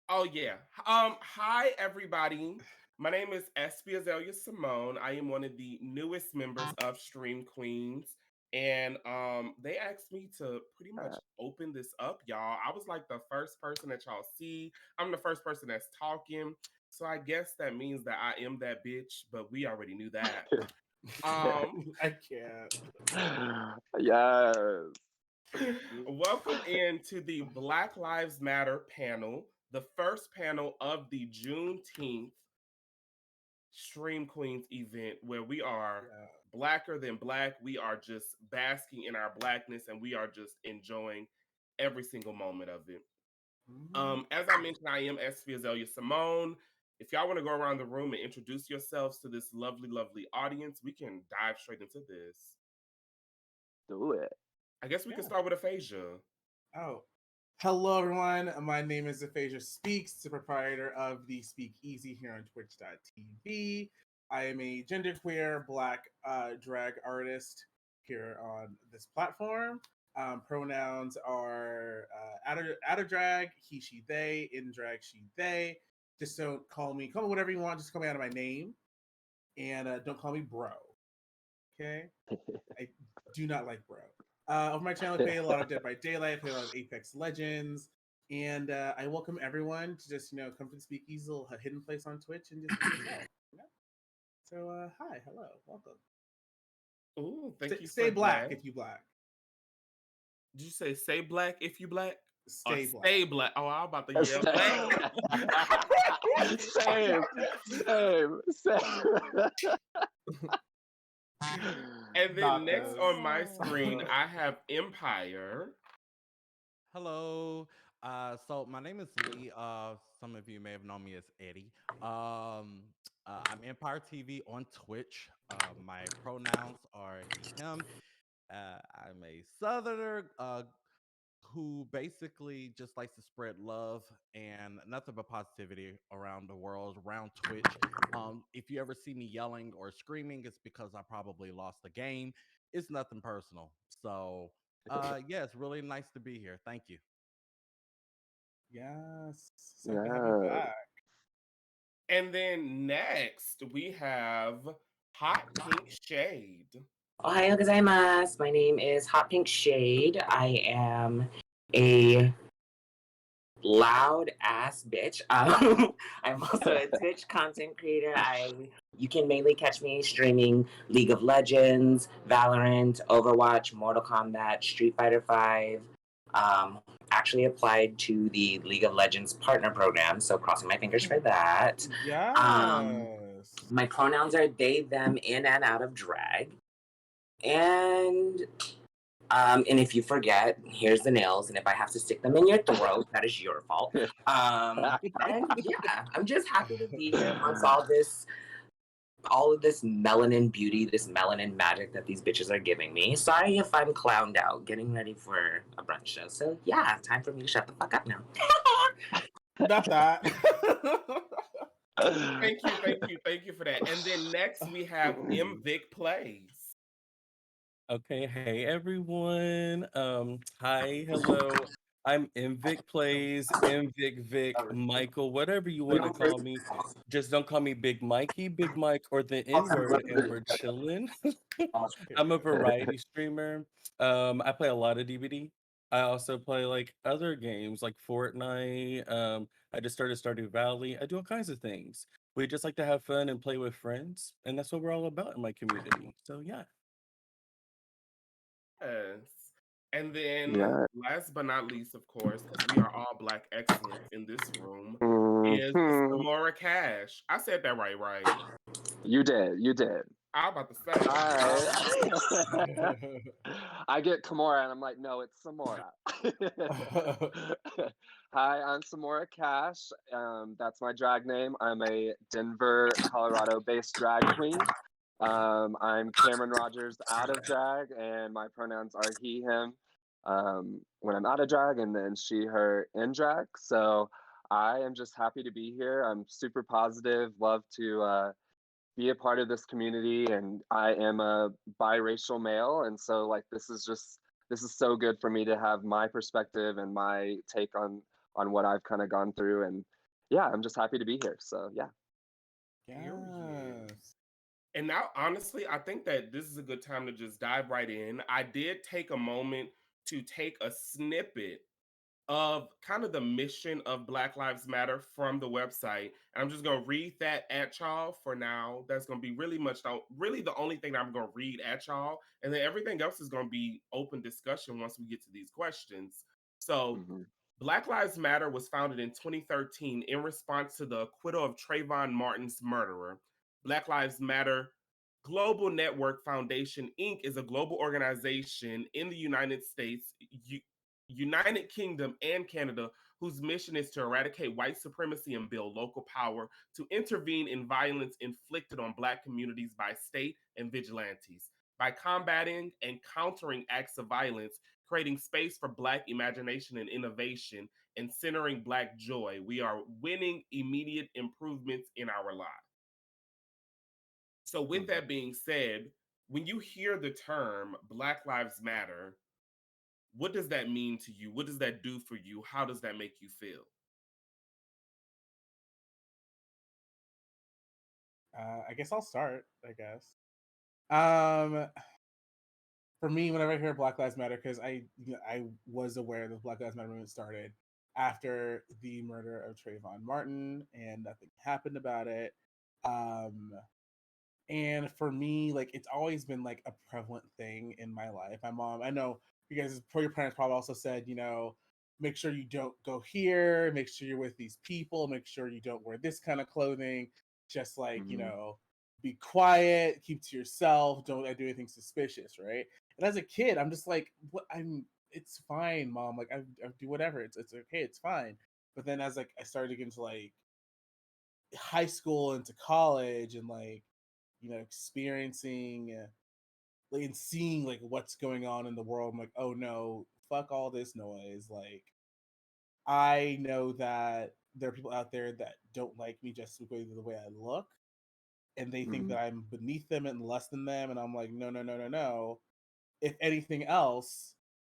Oh yeah. Hi everybody. My name is Espy Azalea Simone. I am one of the newest members of Stream Queens. And they asked me to pretty much open this up, y'all. I was like the first person that y'all see. I'm the first person that's talking. So I guess that means that I am that bitch, but we already knew that. Um I can't. Yes. Welcome into the Black Lives Matter panel, the first panel of the Juneteenth Stream Queens event where we are Yeah. blacker than black. We are just basking in our blackness and we are just enjoying every single moment of it. Mhm. As I mentioned, I am SV Azalea Simone. If y'all want to go around the room and introduce yourselves to this lovely, lovely audience, we can dive straight into this. Do it. I guess we can Yeah. start with aphasia. Oh. Hello, everyone. My name is Aphasia Speaks, the proprietor of the Speak Easy here on Twitch.tv. I am a genderqueer black drag artist here on this platform. Pronouns are out of drag, he, she, they, in drag, she, they. Just don't call me whatever you want. Just call me out of my name. And don't call me bro. Okay? I do not like bro. Over my channel, I play a lot of Dead by Daylight, I play a lot of Apex Legends, and I welcome everyone to just come to the Speakeasy, little hidden place on Twitch, and just be yourself. You know? So hi, hello, welcome. Ooh, thank you Stay for black that. if you black. Did you say say black if you black? Or Stay black. stay black? Oh, I'm about to yell black. Same, same. And then Not next this. on my screen, I have Empire. Hello. So my name is Lee. Some of you may have known me as Eddie. I'm Empire TV on Twitch. My pronouns are he, him. I'm a Southerner who basically just likes to spread love and nothing but positivity around the world, around Twitch. If you ever see me yelling or screaming, it's because I probably lost the game. It's nothing personal. So, yeah, it's really nice to be here. Thank you. Yes, so happy to have you Yeah. back. And then next, we have Hot Pink Shade. Ohio gozaimasu. My name is Hot Pink Shade. I am a loud ass bitch. I'm also a Twitch content creator. You can mainly catch me streaming League of Legends, Valorant, Overwatch, Mortal Kombat, Street Fighter 5. Actually applied to the League of Legends partner program, so crossing my fingers for that. Yes. My pronouns are they, them, in and out of drag. And and if you forget, here's the nails, and if I have to stick them in your throat, that is your fault. And yeah, I'm just happy to be here amongst all of this melanin beauty, this melanin magic that these bitches are giving me. Sorry if I'm clowned out, getting ready for a brunch show. So yeah, time for me to shut the fuck up now. Not that. Thank you, thank you, thank you for that. And then next, we have M. Vic Plays. Okay, hey everyone. Hi, hello. I'm Mvic Plays, Mvic Vic, Michael, whatever you want to call me. Just don't call me Big Mikey, Big Mike, or the N-word, and we're chilling. I'm a Period. variety streamer. I play a lot of DVD. I also play like other games like Fortnite. I just started Stardew Valley. I do all kinds of things. We just like to have fun and play with friends, and that's what we're all about in my community. So yeah. Yes. And then Yeah. last but not least, of course, because we are all black excellence in this room, is Hmm. Samora Cash. I said that right, right? You did. You did. I was about to say. I I get Kimura and I'm like, no, it's Samora. Hi, I'm Samora Cash. That's my drag name. I'm a Denver, Colorado-based drag queen. I'm Cameron Rogers out of drag, and my pronouns are he, him. When I'm out of drag, and then she, her in drag. So I am just happy to be here. I'm super positive. Love to be a part of this community, and I am a biracial male, and so like this is so good for me to have my perspective and my take on what I've kind of gone through, and yeah, I'm just happy to be here. So yeah. Period. Yes. And now, honestly, I think that this is a good time to just dive right in. I did take a moment to take a snippet of kind of the mission of Black Lives Matter from the website. And I'm just gonna read that at y'all for now. That's gonna be really the only thing that I'm gonna read at y'all. And then everything else is gonna be open discussion once we get to these questions. So Hmm. Black Lives Matter was founded in 2013 in response to the acquittal of Trayvon Martin's murderer. Black Lives Matter Global Network Foundation, Inc. is a global organization in the United States, United Kingdom, and Canada whose mission is to eradicate white supremacy and build local power to intervene in violence inflicted on Black communities by state and vigilantes. By combating and countering acts of violence, creating space for Black imagination and innovation, and centering Black joy, we are winning immediate improvements in our lives. So, with Hmm. that being said, when you hear the term Black Lives Matter, what does that mean to you? What does that do for you? How does that make you feel? I guess I'll start. I guess. Um, for me, whenever I hear Black Lives Matter, because I was aware that Black Lives Matter movement started after the murder of Trayvon Martin, and nothing happened about it. Um, and for me, like it's always been like a prevalent thing in my life. My mom, I know you guys, your parents probably also said, make sure you don't go here, make sure you're with these people, make sure you don't wear this kind of clothing, just like, Hmm. be quiet, keep to yourself, don't do anything suspicious, right? And as a kid, I'm just like, what it's fine, mom. Like I do whatever. It's okay, it's fine. But then as like I started to get into like high school into college and like experiencing like and seeing like what's going on in the world, I'm like, oh no, fuck all this noise. Like I know that there are people out there that don't like me just because of the way I look, and they think Hmm. that I'm beneath them and less than them, and I'm like, no, no, no, no, no. If anything else,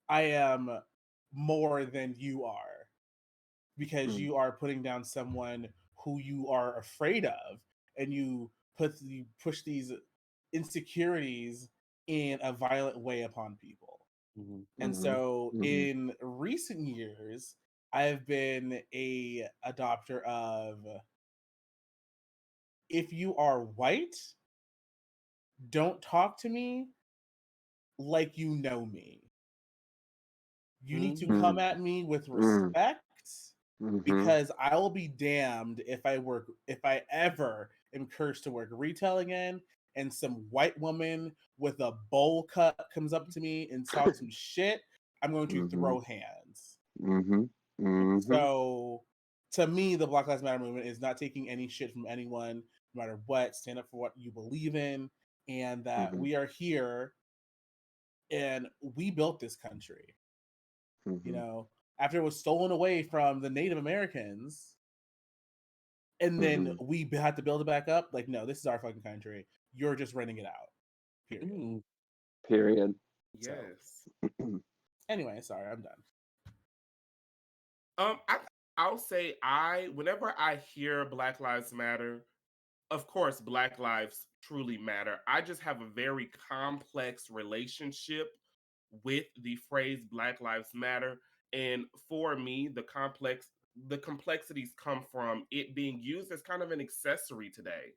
I am more than you are, because you are putting down someone who you are afraid of, and you push these insecurities in a violent way upon people. Mhm. And Hmm. so Hmm. in recent years, I've been a adopter of, if you are white, don't talk to me like you know me. You need to Mhm. come at me with Hmm. respect, Hmm. because I will be damned if I ever am cursed to work retail again and some white woman with a bowl cut comes up to me and talks some shit. I'm going to Hmm. throw hands. Hmm. Hmm. So to me, the Black Lives Matter movement is not taking any shit from anyone, no matter what. Stand up for what you believe in, and that Hmm. we are here and we built this country. You Hmm. know, after it was stolen away from the Native Americans, and then Hmm. we had to build it back up. Like, no, this is our fucking country. You're just renting it out. Period. Mm. Period. So Yes. anyway, sorry, I'm done. I I'll say whenever I hear Black Lives Matter, of course Black lives truly matter. I just have a very complex relationship with the phrase Black Lives Matter. And for me, the complexities come from it being used as kind of an accessory today.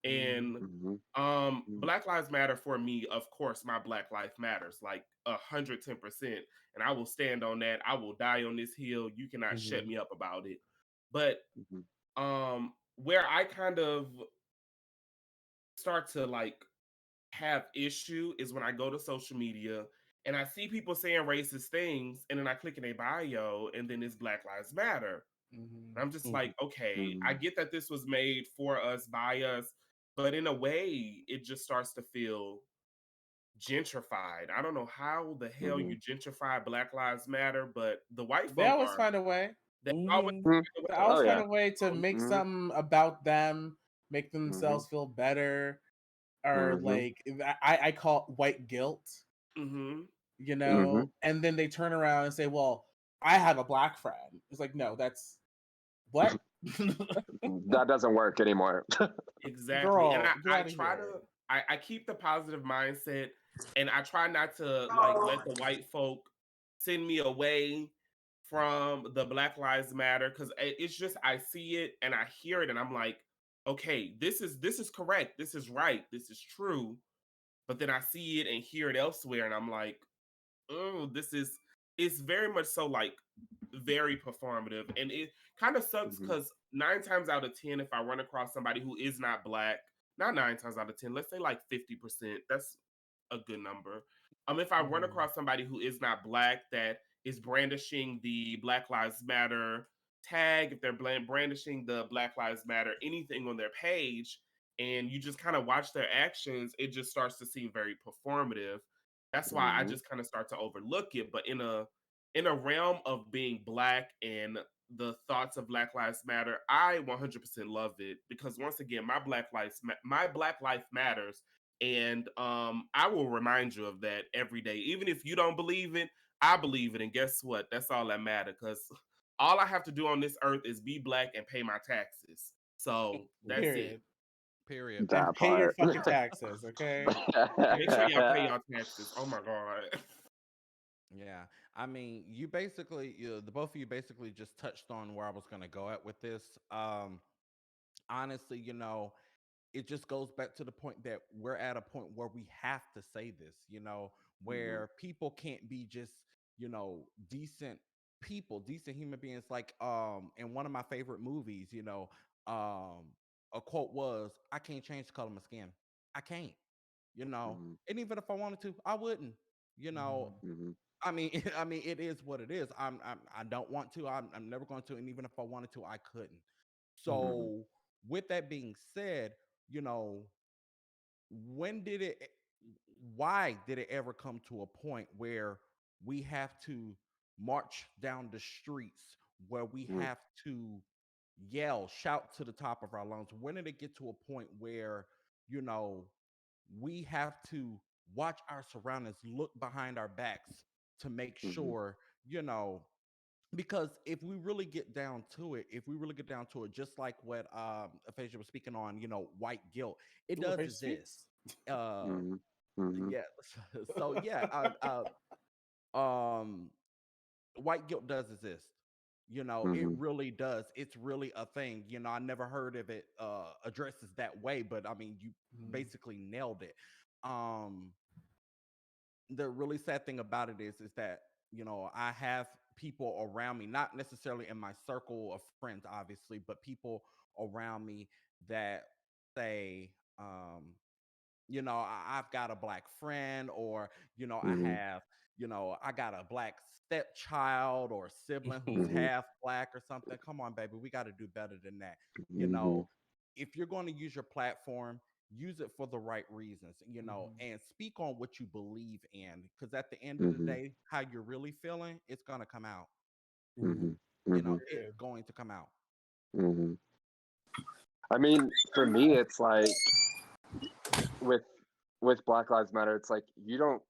Mm, And Hmm. Black Lives Matter for me, of course, my Black life matters like 110%. And I will stand on that. I will die on this hill. You cannot shut Mhm. me up about it. But Hmm. where I kind of start to like have issue is when I go to social media and I see people saying racist things, and then I click in a bio, and then it's Black Lives Matter. mm-hmm, And I'm just Mhm. like, okay, I Hmm. get that this was made for us, by us, but in a way, it just starts to feel gentrified. I don't know how the hell Hmm. you gentrify Black Lives Matter, but the white they folk always are. find a way. They always Mhm. Hmm. They find a way. always Oh find yeah. a way to Um, make Hmm. something about them, make Hmm. themselves feel better, or Hmm. like I call it white guilt. mhm. Hmm. And then they turn around and say, well, I have a black friend. It's like, no, that's what? That doesn't work anymore. Exactly. And Girl, get I out of try here. to I keep the positive mindset, and I try not to like let the white folk send me away from the Black Lives Matter, because it's just I see it and I hear it and I'm like, okay, this is correct, this is right, this is true. But then I see it and hear it elsewhere and I'm like, oh, this is it's very much so like very performative. And it kind of sucks Mhm, because 9 times out of 10, if I run across somebody who is not black, not 9 times out of 10, let's say like 50%, that's a good number. If I run Mhm. across somebody who is not black that is brandishing the Black Lives Matter tag, if they're brandishing the Black Lives Matter anything on their page, and you just kind of watch their actions, it just starts to seem very performative. That's why I mhm, just kind of start to overlook it. But in a realm of being black and the thoughts of Black Lives Matter, I 100% love it because once again, my Black life matters, and I will remind you of that every day, even if you don't believe it. I believe it, and guess what? That's all that matters because all I have to do on this earth is be black and pay my taxes. So that's it. Period. Period. And that pay your part. fucking taxes, okay? Make sure y'all pay y'all taxes. Oh my god. Yeah, I mean, the both of you basically just touched on where I was gonna go at with this. Honestly, it just goes back to the point that we're at a point where we have to say this, Mhm, where people can't be just, decent people, decent human beings. Like, in one of my favorite movies, um, a quote was, "I can't change the color of my skin. I can't, mhm, and even if I wanted to, I wouldn't, you know." Mhm. mhm, I mean, I mean, it is what it is. I don't want to. I'm never going to, and even if I wanted to, I couldn't. Mhm. mhm, So, with that being said, you know, when did it? Why did it ever come to a point where we have to march down the streets, where we mhm, have to yell, shout to the top of our lungs? When did it get to a point where, you know, we have to watch our surroundings, look behind our backs to make mhm, sure, you know, because if we really get down to it, if we really get down to it, just like what Aphasia was speaking on, white guilt, it Ooh, does face exist. speaks. Uh, mhm, mhm, yeah. So yeah, um, white guilt does exist. It mhm, really does. It's really a thing. I never heard of it addresses that way, but I mean, you Mhm. basically nailed it. Um, the really sad thing about it is that I have people around me, not necessarily in my circle of friends, obviously, but people around me that say, I've got a black friend, or I mhm, have, I got a black stepchild or sibling who's mhm, half black or something. Come on, baby, we got to do better than that. you mhm, know if you're going to use your platform, use it for the right reasons, Mhm. and speak on what you believe in, because at the end of the mhm, day, how you're really feeling, it's going to come out. Mhm. mhm, It's Period. going to come out. mhm. I mean, for me, it's like with Black Lives Matter, it's like you don't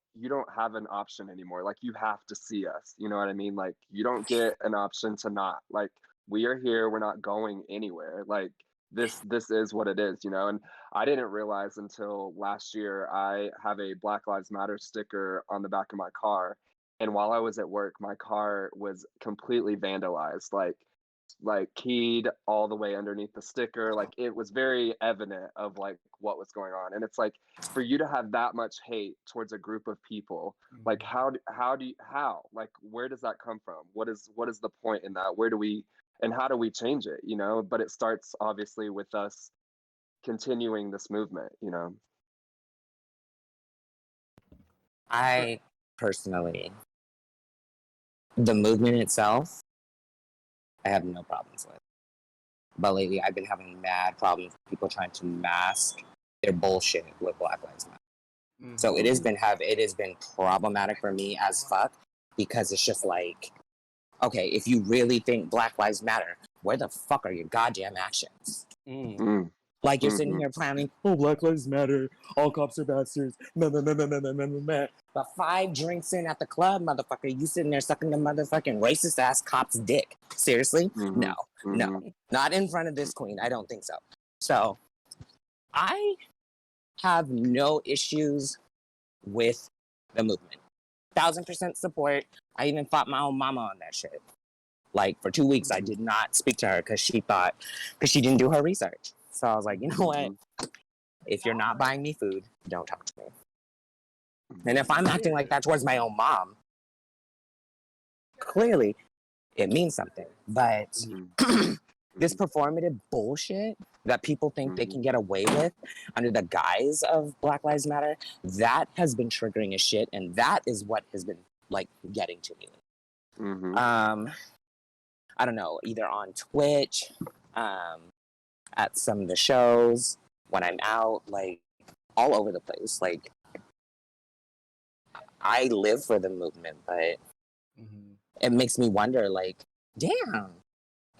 have an option anymore. Like you have to see us. You know what I mean? Like you don't get an option to not. Like we are here. We're not going anywhere. Like this is what it is. And I didn't realize until last year I have a Black Lives Matter sticker on the back of my car, and while I was at work, my car was completely vandalized. Like keyed all the way underneath the sticker. Like it was very evident of like what was going on. And it's like for you to have that much hate towards a group of people, like Mhm. how like where does that come from? What is the point in that? Where do we and how do we change it? But it starts obviously with us continuing this movement. I personally, the movement itself, I have no problems with. But lately, I've been having mad problems with people trying to mask their bullshit with Black Lives Matter. So Mhm. it has been problematic for me as fuck, because it's just like, okay, if you really think Black Lives Matter, where the fuck are your goddamn actions? Mm. Mm, Like you're sitting here planning, oh, Black Lives Matter, all cops are bastards, meh, meh, meh, meh, meh, meh, meh, meh, meh. But 5 drinks in at the club, motherfucker, you sitting there sucking the motherfucking racist ass cop's dick. Seriously? No, no, not in front of this queen. I don't think so. So I have no issues with the movement. 1000% support. I even fought my own mama on that shit. Like for 2 weeks, I did not speak to her because she didn't do her research. So I was like, you know what? If you're not buying me food, don't talk to me. And if I'm acting like that towards my own mom, clearly it means something. But this performative bullshit that people think they can get away with under the guise of Black Lives Matter, that has been triggering as shit, and that is what has been like getting to me. I don't know, either on Twitch, at some of the shows, when I'm out, like all over the place. Like I live for the movement, but it makes me wonder, like, damn,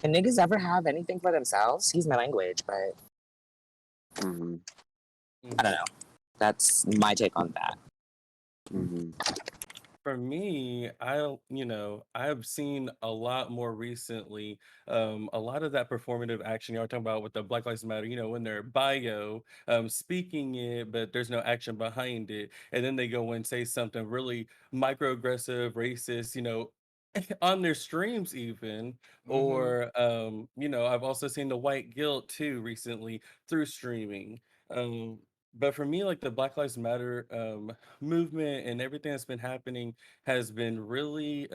can niggas ever have anything for themselves? Excuse my language, but I don't know. That's my take on that. For me, I've seen a lot more recently, a lot of that performative action y'all talking about with the Black Lives Matter, in their bio, speaking it, but there's no action behind it. And then they go and say something really microaggressive, racist, on their streams even. Or, I've also seen the white guilt too recently through streaming. But for me, like the Black Lives Matter movement and everything that's been happening has been really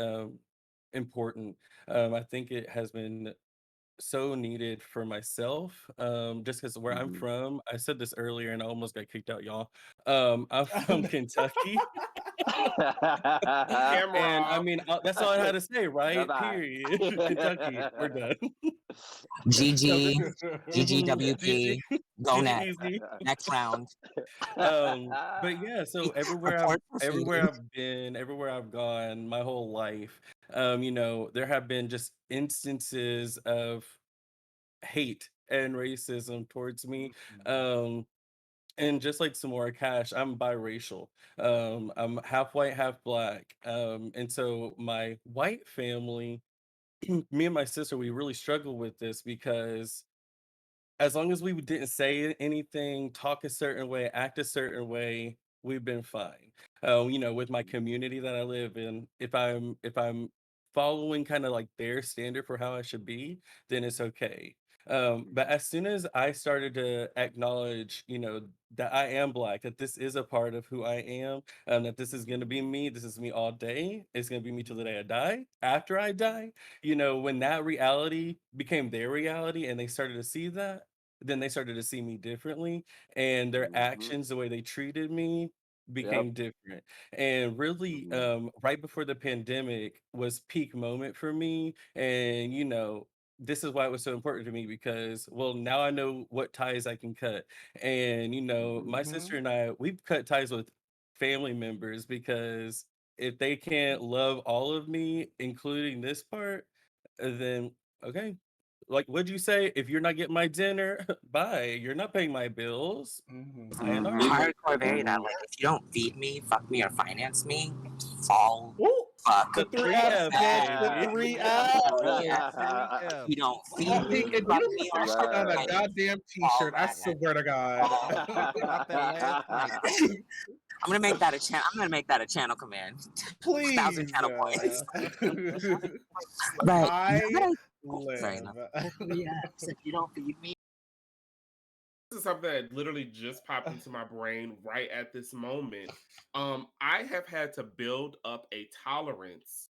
important. I think it has been so needed for myself. Just because where I'm from, I said this earlier and I almost got kicked out, y'all. I'm from Kentucky. And I mean, that's all I had to say, right? Bye-bye. Period. Kentucky, we're done. GG, GGWP, GG, go GG next. easy. Next round. But yeah, so Report proceedings. everywhere I've been, everywhere I've gone, my whole life, there have been just instances of hate and racism towards me. And just like Samora Cash, I'm biracial. I'm half white, half black. And so my white family, me and my sister, we really struggle with this because as long as we didn't say anything, talk a certain way, act a certain way, we've been fine. With my community that I live in, if I'm following kind of like their standard for how I should be, then it's okay. But as soon as I started to acknowledge, that I am black, that this is a part of who I am, that this is gonna be me, this is me all day, it's gonna be me till the day I die. After I die, when that reality became their reality and they started to see that, then they started to see me differently, and their actions, the way they treated me Yep. became different. And really, right before the pandemic was peak moment for me. And this is why it was so important to me because, well, now I know what ties I can cut. And my sister and I, we've cut ties with family members because if they can't love all of me, including this part, then okay. Like, what'd you say? If you're not getting my dinner, bye. You're not paying my bills. Sayonara. Hardcore very that. Like, if you don't feed me, fuck me, or finance me, fall fuck. The The 3 F, bitch, the baby. 3 If you don't feed Hot me, Pink, if you fuck don't me, put or that shit on a finance goddamn all t-shirt, I that. swear to God. Dropped that last night. I'm gonna make that a channel. I'm gonna make that a channel command. 1,000 Please. channel points. But I sorry, no. live. Yes, if you don't feed me. This is something that literally just popped into my brain right at this moment. I have had to build up a tolerance,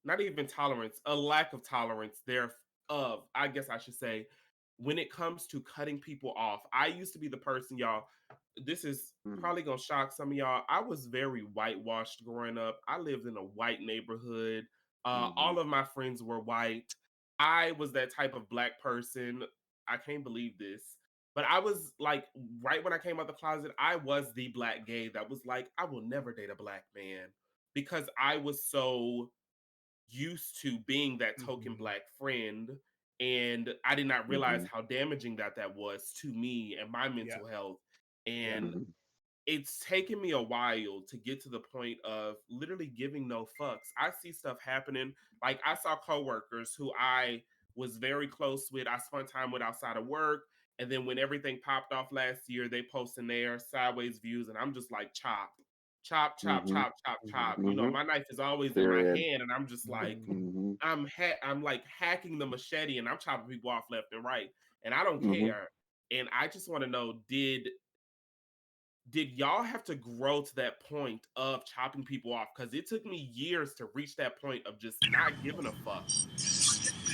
not even tolerance, a lack of tolerance thereof, I guess I should say, when it comes to cutting people off. I used to be the person, y'all. This is probably gonna shock some of y'all. I was very whitewashed growing up. I lived in a white neighborhood. All of my friends were white. I was that type of black person. I can't believe this. But I was like, right when I came out the closet, I was the black gay that was like, I will never date a black man because I was so used to being that token black friend. and I did not realize Mm-hmm. how damaging that was to me and my Yeah. mental health. Yeah. And Mm-hmm. it's taken me a while to get to the point of literally giving no fucks. I see stuff happening. Like I saw coworkers who I was very close with, I spent time with outside of work. And then when everything popped off last year, they posting their sideways views, and I'm just like, chop, chop, chop, Mm-hmm. chop, chop, chop. You know, Mm-hmm. my knife is always in my Period. hand, and I'm just like, Mm-hmm. I'm like hacking the machete, and I'm chopping people off left and right, and I don't Mm-hmm. care. And I just want to know, did y'all have to grow to that point of chopping people off? Because it took me years to reach that point of just not giving a fuck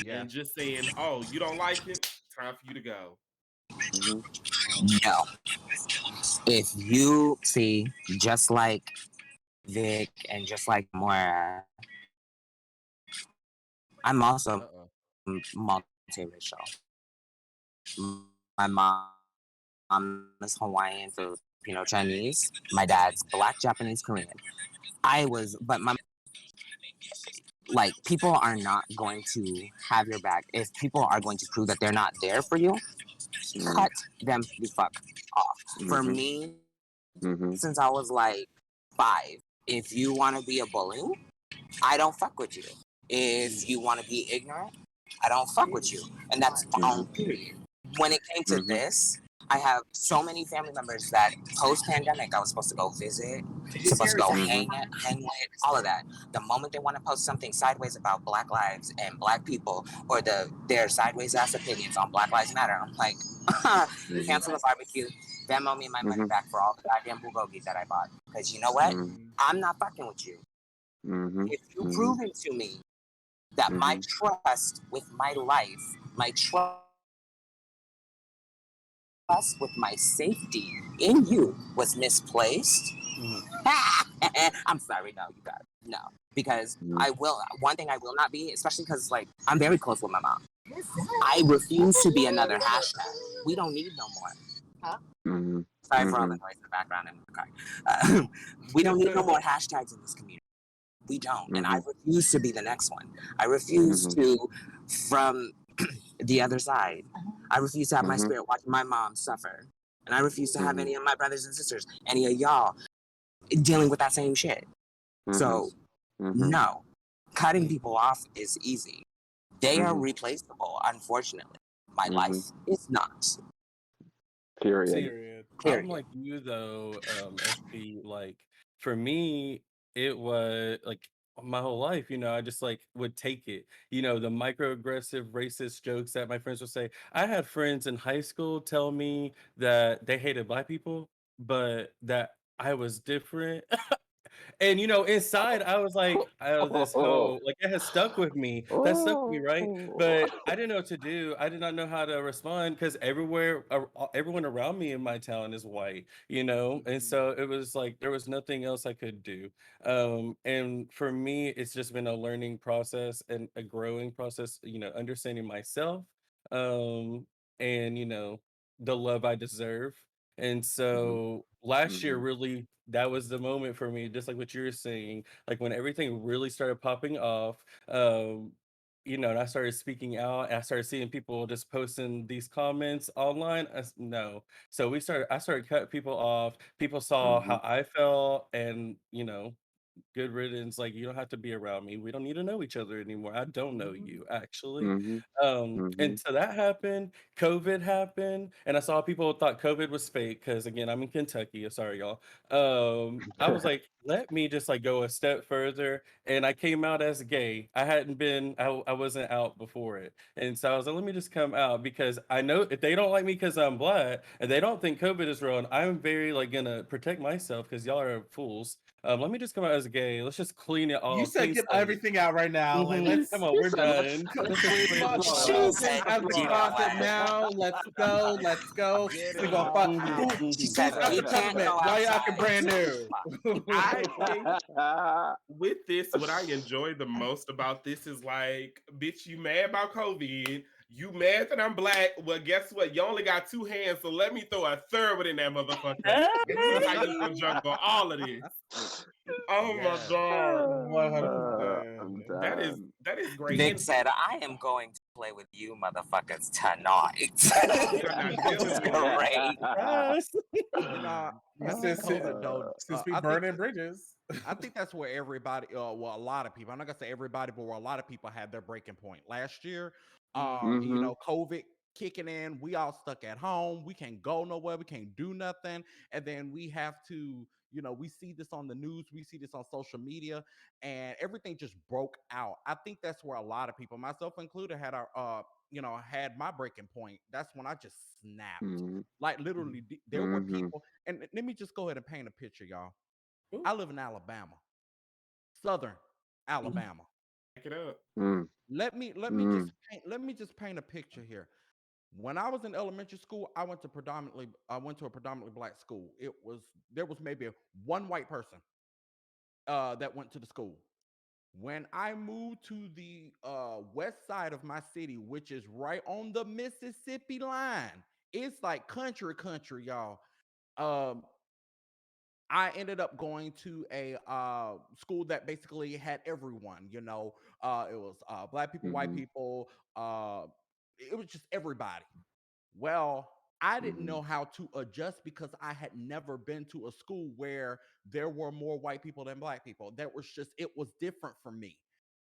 Yeah. and just saying, "Oh, you don't like it? Time for you to go." Mm-hmm. No. If you see, just like Vic and just like Moira, I'm also Uh-oh. multiracial. My mom is Hawaiian, Filipino, Chinese. My dad's Black, Japanese, Korean. But my like people are not going to have your back. If people are going to prove that they're not there for you, cut them the fuck off. For Mm-hmm. me, Mm-hmm. since I was like 5, if you want to be a bully, I don't fuck with you. If you want to be ignorant, I don't fuck with you. And that's Mm-hmm. period. When it came to Mm-hmm. this, I have so many family members that post-pandemic I was supposed to go visit, supposed to go Mm-hmm. hang with, all of that. The moment they want to post something sideways about Black lives and Black people, or their sideways ass opinions on Black Lives Matter, I'm like, cancel the barbecue, Venmo me my money Mm-hmm. back for all the goddamn bulgogi that I bought. Because you know what? I'm not fucking with you. Mm-hmm. If you Mm-hmm. proven to me that my trust with my life, my trust with my safety in you was misplaced, Mhm. I'm sorry, no, you got it. No. Because Mm-hmm. one thing I will not be, especially because, like, I'm very close with my mom. I refuse to be another hashtag. We don't need no more. Mm-hmm. Sorry for all the noise in the background and the car. We don't need no more hashtags in this community. We don't. And I refuse to be the next one. I refuse to, from the other side, I refuse to have my spirit watching my mom suffer. And I refuse to have any of my brothers and sisters, any of y'all, dealing with that same shit. So, no. Cutting people off is easy. They are replaceable, unfortunately. My life is not. Period. See, Period. I'm like you though, SP. Like for me, it was like my whole life. I just like would take it. The microaggressive, racist jokes that my friends would say. I had friends in high school tell me that they hated Black people, but that I was different. And inside I was like, "Oh, this hoe," like it has stuck with me. That stuck with me, right? But I didn't know what to do. I did not know how to respond because everyone around me in my town is white, and so it was like there was nothing else I could do. And for me, it's just been a learning process and a growing process. Understanding myself, um, and the love I deserve. And so last year, really, that was the moment for me, just like what you're saying, like when everything really started popping off. And I started speaking out. I started seeing people just posting these comments online. No, so I started cutting people off. People saw how I felt, and good riddance. Like, you don't have to be around me. We don't need to know each other anymore. I don't know you, actually. And so that happened. COVID happened, and I saw people thought COVID was fake because again, I'm in Kentucky. Sorry, y'all. I was like, let me just like go a step further, and I came out as gay. I hadn't been, I wasn't out before it, and so I was like, let me just come out because I know if they don't like me because I'm Black and they don't think COVID is real, and I'm very like gonna protect myself because y'all are fools. Let me just come out as gay. Let's just clean it You all, said clean get slate. everything out right now. Like Come on, we're done. Let's just clean it Flush all all out. things out of the You know closet what? now. Let's go. Let's go. Get We it gonna fuck. all Mhm, Ooh, out. She mhm. said, who's we after can't peppermint? go Why you acting outside. brand new? I think with this, what I enjoy the most about this is like, bitch, you mad about COVID? You mad that I'm Black? Well, guess what? You only got 2 hands, so let me throw a third one in that motherfucker and see how you gonna juggle all of this. Oh my Yes. god, 100%. I'm that is done. that is great. Vic And said, I am going play with you motherfuckers tonight. You're not dealing It's with great. Yes. You know, I This think is COVID though. since we I think burning bridges. I think that's where everybody, well, a lot of people. I'm not gonna say everybody, but where a lot of people had their breaking point last year. You Mhm. know, COVID kicking in, we all stuck at home. We can't go nowhere. We can't do nothing, and then we have to. You know, we see this on the news. We see this on social media, and everything just broke out. I think that's where a lot of people, myself included, had our, had my breaking point. That's when I just snapped. Mhm. Like literally, there were Mhm. people, and let me just go ahead and paint a picture, y'all. Ooh, I live in Alabama, Southern Alabama. back it up. Mm. Mm. Let me just paint a picture here. When I was in elementary school, I went to a predominantly black school. There was maybe one white person that went to the school. When I moved to the west side of my city, which is right on the Mississippi line, it's like country, y'all. Um, I ended up going to a school that basically had everyone, you know. It was black people, white Mhm. people, it was just everybody. Well, I didn't Mhm. know how to adjust because I had never been to a school where there were more white people than black people. It was different for me.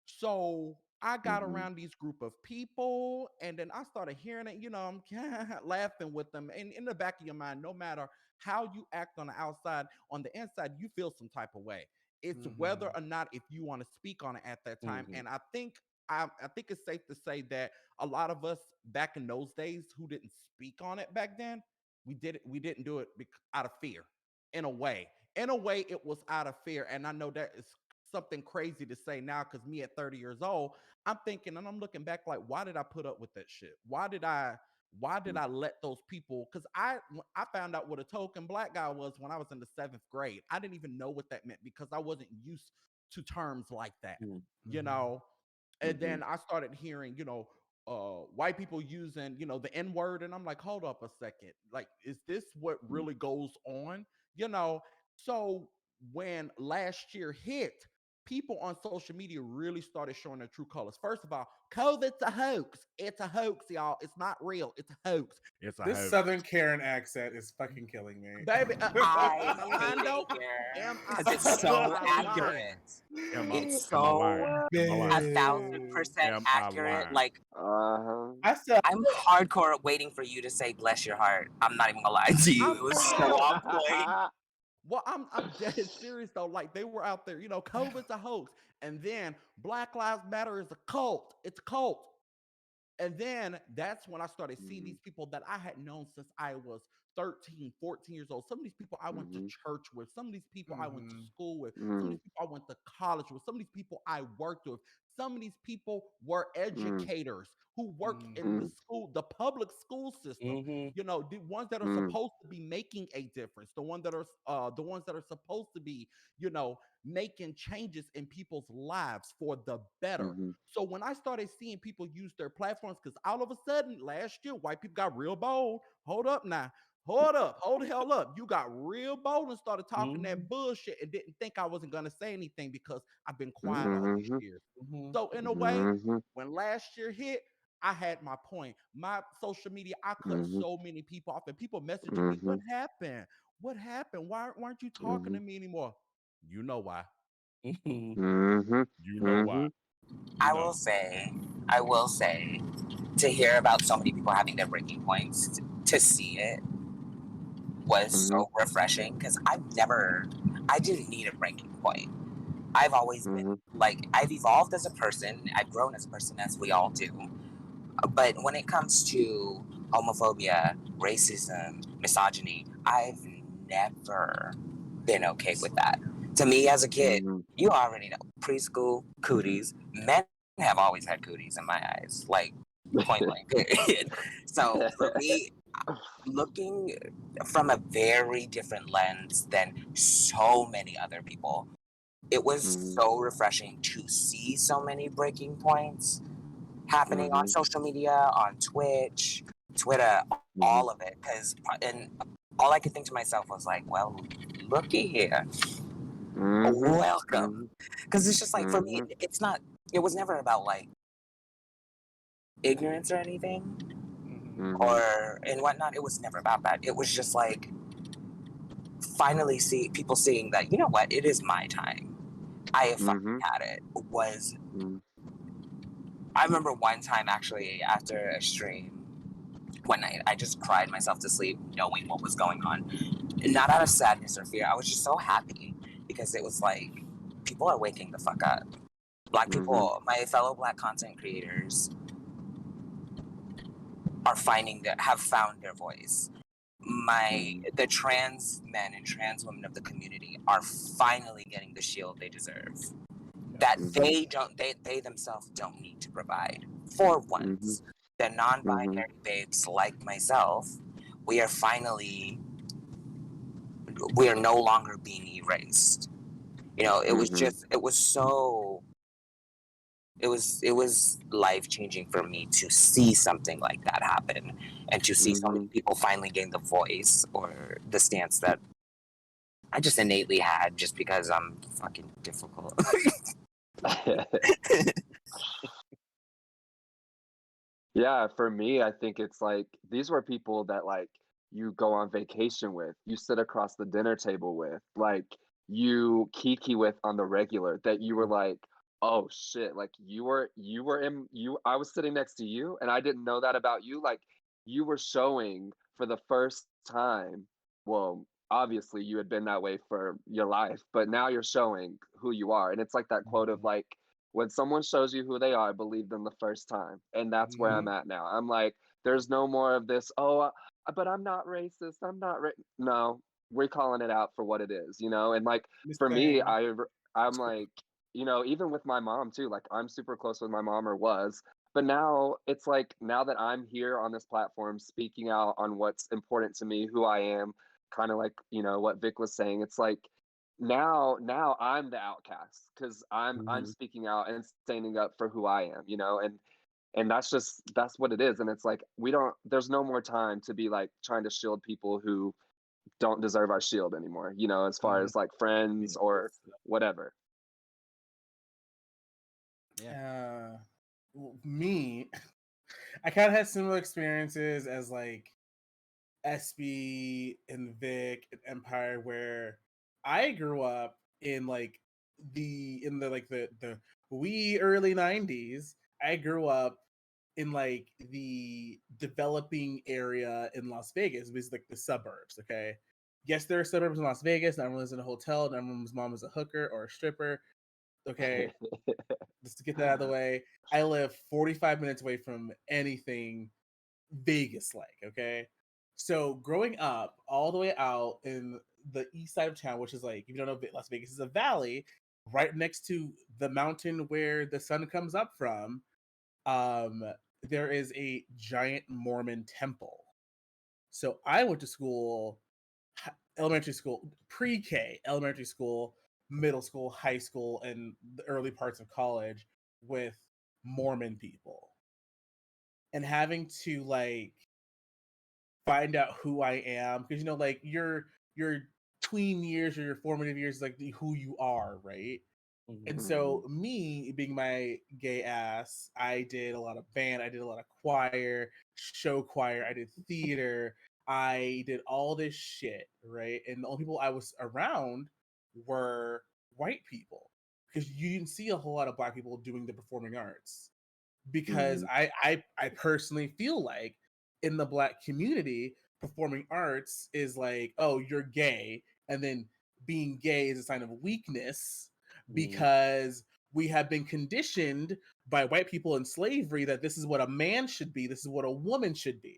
So I got Mhm. around these group of people, and then I started hearing it. You know, I'm laughing with them. And in the back of your mind, no matter how you act on the outside, on the inside, you feel some type of way. It's whether or not if you want to speak on it at that time. Mhm. And I think it's safe to say that a lot of us back in those days who didn't speak on it back then, we didn't do it out of fear. In a way, it was out of fear. And I know that is something crazy to say now because me at 30 years old, I'm thinking and I'm looking back like, why did I put up with that shit? Why did I let those people? Because I found out what a token black guy was when I was in the 7th grade. I didn't even know what that meant because I wasn't used to terms like that, Mhm. you know. And Mhm. then I started hearing, white people using, the N word, and I'm like, hold up a second, like, is this what really goes on? You know, so when last year hit, people on social media really started showing their true colors. First of all, COVID's a hoax. It's a hoax, y'all. It's not real. It's a hoax. It's a This hoax. Southern Karen accent is fucking killing me. Baby, I am I hate lying it though? here Am I because it's am so I lying? accurate. It's so a thousand Babe. percent accurate. Like, Uh-huh. I still I'm hardcore waiting for you to say "bless your heart." I'm not even gonna lie to you. I'm It was for so real. on point. Well, I'm dead serious though. Like they were out there, COVID's a hoax, and then Black Lives Matter is a cult. It's a cult. And then that's when I started seeing Mhm. these people that I had known since I was 13, 14 years old. Some of these people I went to Mhm. church with, some of these people I went to Mhm. school with, some of Mhm. these people I went to college with, some of these people I worked with. Some of these people were Mhm. educators who worked in Mhm. the public school system. Mhm. The ones that are Mhm. supposed to be making a difference, the ones that are supposed to be, making changes in people's lives for the better. Mhm. So when I started seeing people use their platforms, because all of a sudden last year, white people got real bold. Hold up now. Hold up. Hold the hell up. You got real bold and started talking that Mhm. bullshit and didn't think I wasn't going to say anything because I've been quiet all these Mhm. years. Mhm. So in a way, Mhm. when last year hit, I had my point. My social media, I cut Mhm. so many people off, and people messaging me, "What Mhm. happened? What happened? Why weren't you talking to Mhm. me anymore?" You know why? Mhm. Mhm. You know why? Mhm. You I know. I will say, to hear about so many people having their breaking points, to see it was Mhm. so refreshing because I didn't need a breaking point. I've always been Mhm. like, I've evolved as a person, I've grown as a person, as we all do. But when it comes to homophobia, racism, misogyny, I've never been okay with that. To me, as a kid, Mhm. you already know preschool, cooties. Men have always had cooties in my eyes, like point blank, period. So for me, looking from a very different lens than so many other people, it was Mhm. so refreshing to see so many breaking points happening on Mhm. social media, on Twitch, Twitter, Mhm. all of it. And all I could think to myself was like, well, looky here, Mhm. welcome. Mhm. Because it's just like, for me, Mhm. it was never about like, ignorance or anything Mhm. or and whatnot. It was never about that. It was just like finally see people seeing that, you know what, it is my time. I have finally had it. Was I remember one time actually after a stream one night, I just cried myself to sleep knowing what was going on. Not out of sadness or fear. I was just so happy because it was like people are waking the fuck up. Black people, my fellow Black content creators are have found their voice. The trans men and trans women of the community are finally getting the shield they deserve. That they themselves don't need to provide. For once, the non-binary babes like myself, we are no longer being erased. It was life-changing for me to see something like that happen and to see so many people finally gain the voice or the stance that I just innately had just because I'm fucking difficult. Yeah, for me, I think it's like these were people that like you go on vacation with, you sit across the dinner table with, like you kiki with on the regular, that you were like, oh shit, like I was sitting next to you and I didn't know that about you. Like you were showing for the first time, well, obviously you had been that way for your life, but now you're showing who you are. And it's like that quote of like, when someone shows you who they are, believe them the first time. And that's where I'm at now. I'm like, there's no more of this, but I'm not racist. No, we're calling it out for what it is, And like, for me, I'm like, even with my mom too, like I'm super close with my mom or was, but now it's like, now that I'm here on this platform speaking out on what's important to me, who I am, kind of like, what Vic was saying, it's like, now I'm the outcast because I'm speaking out and standing up for who I am, and that's what it is. And it's like there's no more time to be like trying to shield people who don't deserve our shield anymore, as far as like friends or whatever. Me, I kind of had similar experiences as like SB and Vic and Empire, where I grew up in like the wee early 90s. I grew up in like the developing area in Las Vegas, which is like the suburbs. Okay. Yes, there are suburbs in Las Vegas. Not everyone lives in a hotel. Not everyone's mom is a hooker or a stripper. Okay. Just to get that out of the way, I live 45 minutes away from anything Vegas like, okay? So growing up all the way out in the east side of town, which is like, if you don't know, Las Vegas is a valley right next to the mountain where the sun comes up from. Um, there is a giant Mormon temple. So I went to school, elementary school, pre-K, elementary school, middle school, high school, and the early parts of college with Mormon people. And having to like find out who I am, because like your tween years or your formative years is like who you are, right? And so me being my gay ass, I did a lot of band, I did a lot of choir, show choir, I did theater, I did all this shit, right? And the only people I was around were white people because you didn't see a whole lot of black people doing the performing arts. Because I personally feel like in the black community, performing arts is like, oh, you're gay, and then being gay is a sign of weakness because we have been conditioned by white people in slavery that this is what a man should be, this is what a woman should be.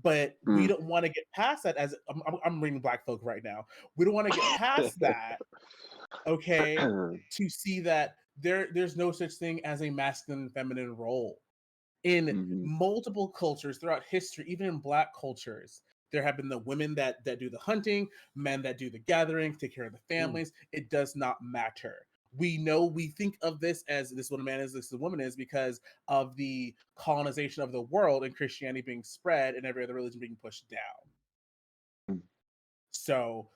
But we don't want to get past that. As I'm reading Black folk right now, we don't want to get past that, okay, to see that there's no such thing as a masculine and feminine role in multiple cultures throughout history. Even in black cultures, there have been the women that do the hunting, men that do the gathering, take care of the families. It does not matter. We think of this as this is what a man is, this is what a woman is, because of the colonization of the world and Christianity being spread and every other religion being pushed down. So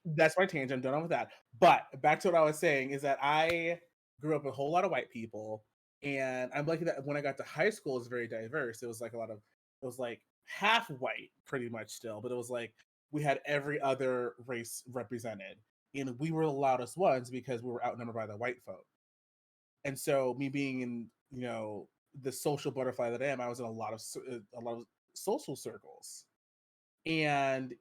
that's my tangent. I'm done with that. But back to what I was saying is that I grew up with a whole lot of white people And I'm lucky that when I got to high school, it was very diverse. It was like it was like half white, pretty much still, but it was like we had every other race represented, and we were the loudest ones because we were outnumbered by the white folk. And so, me being in, the social butterfly that I am, I was in a lot of social circles, and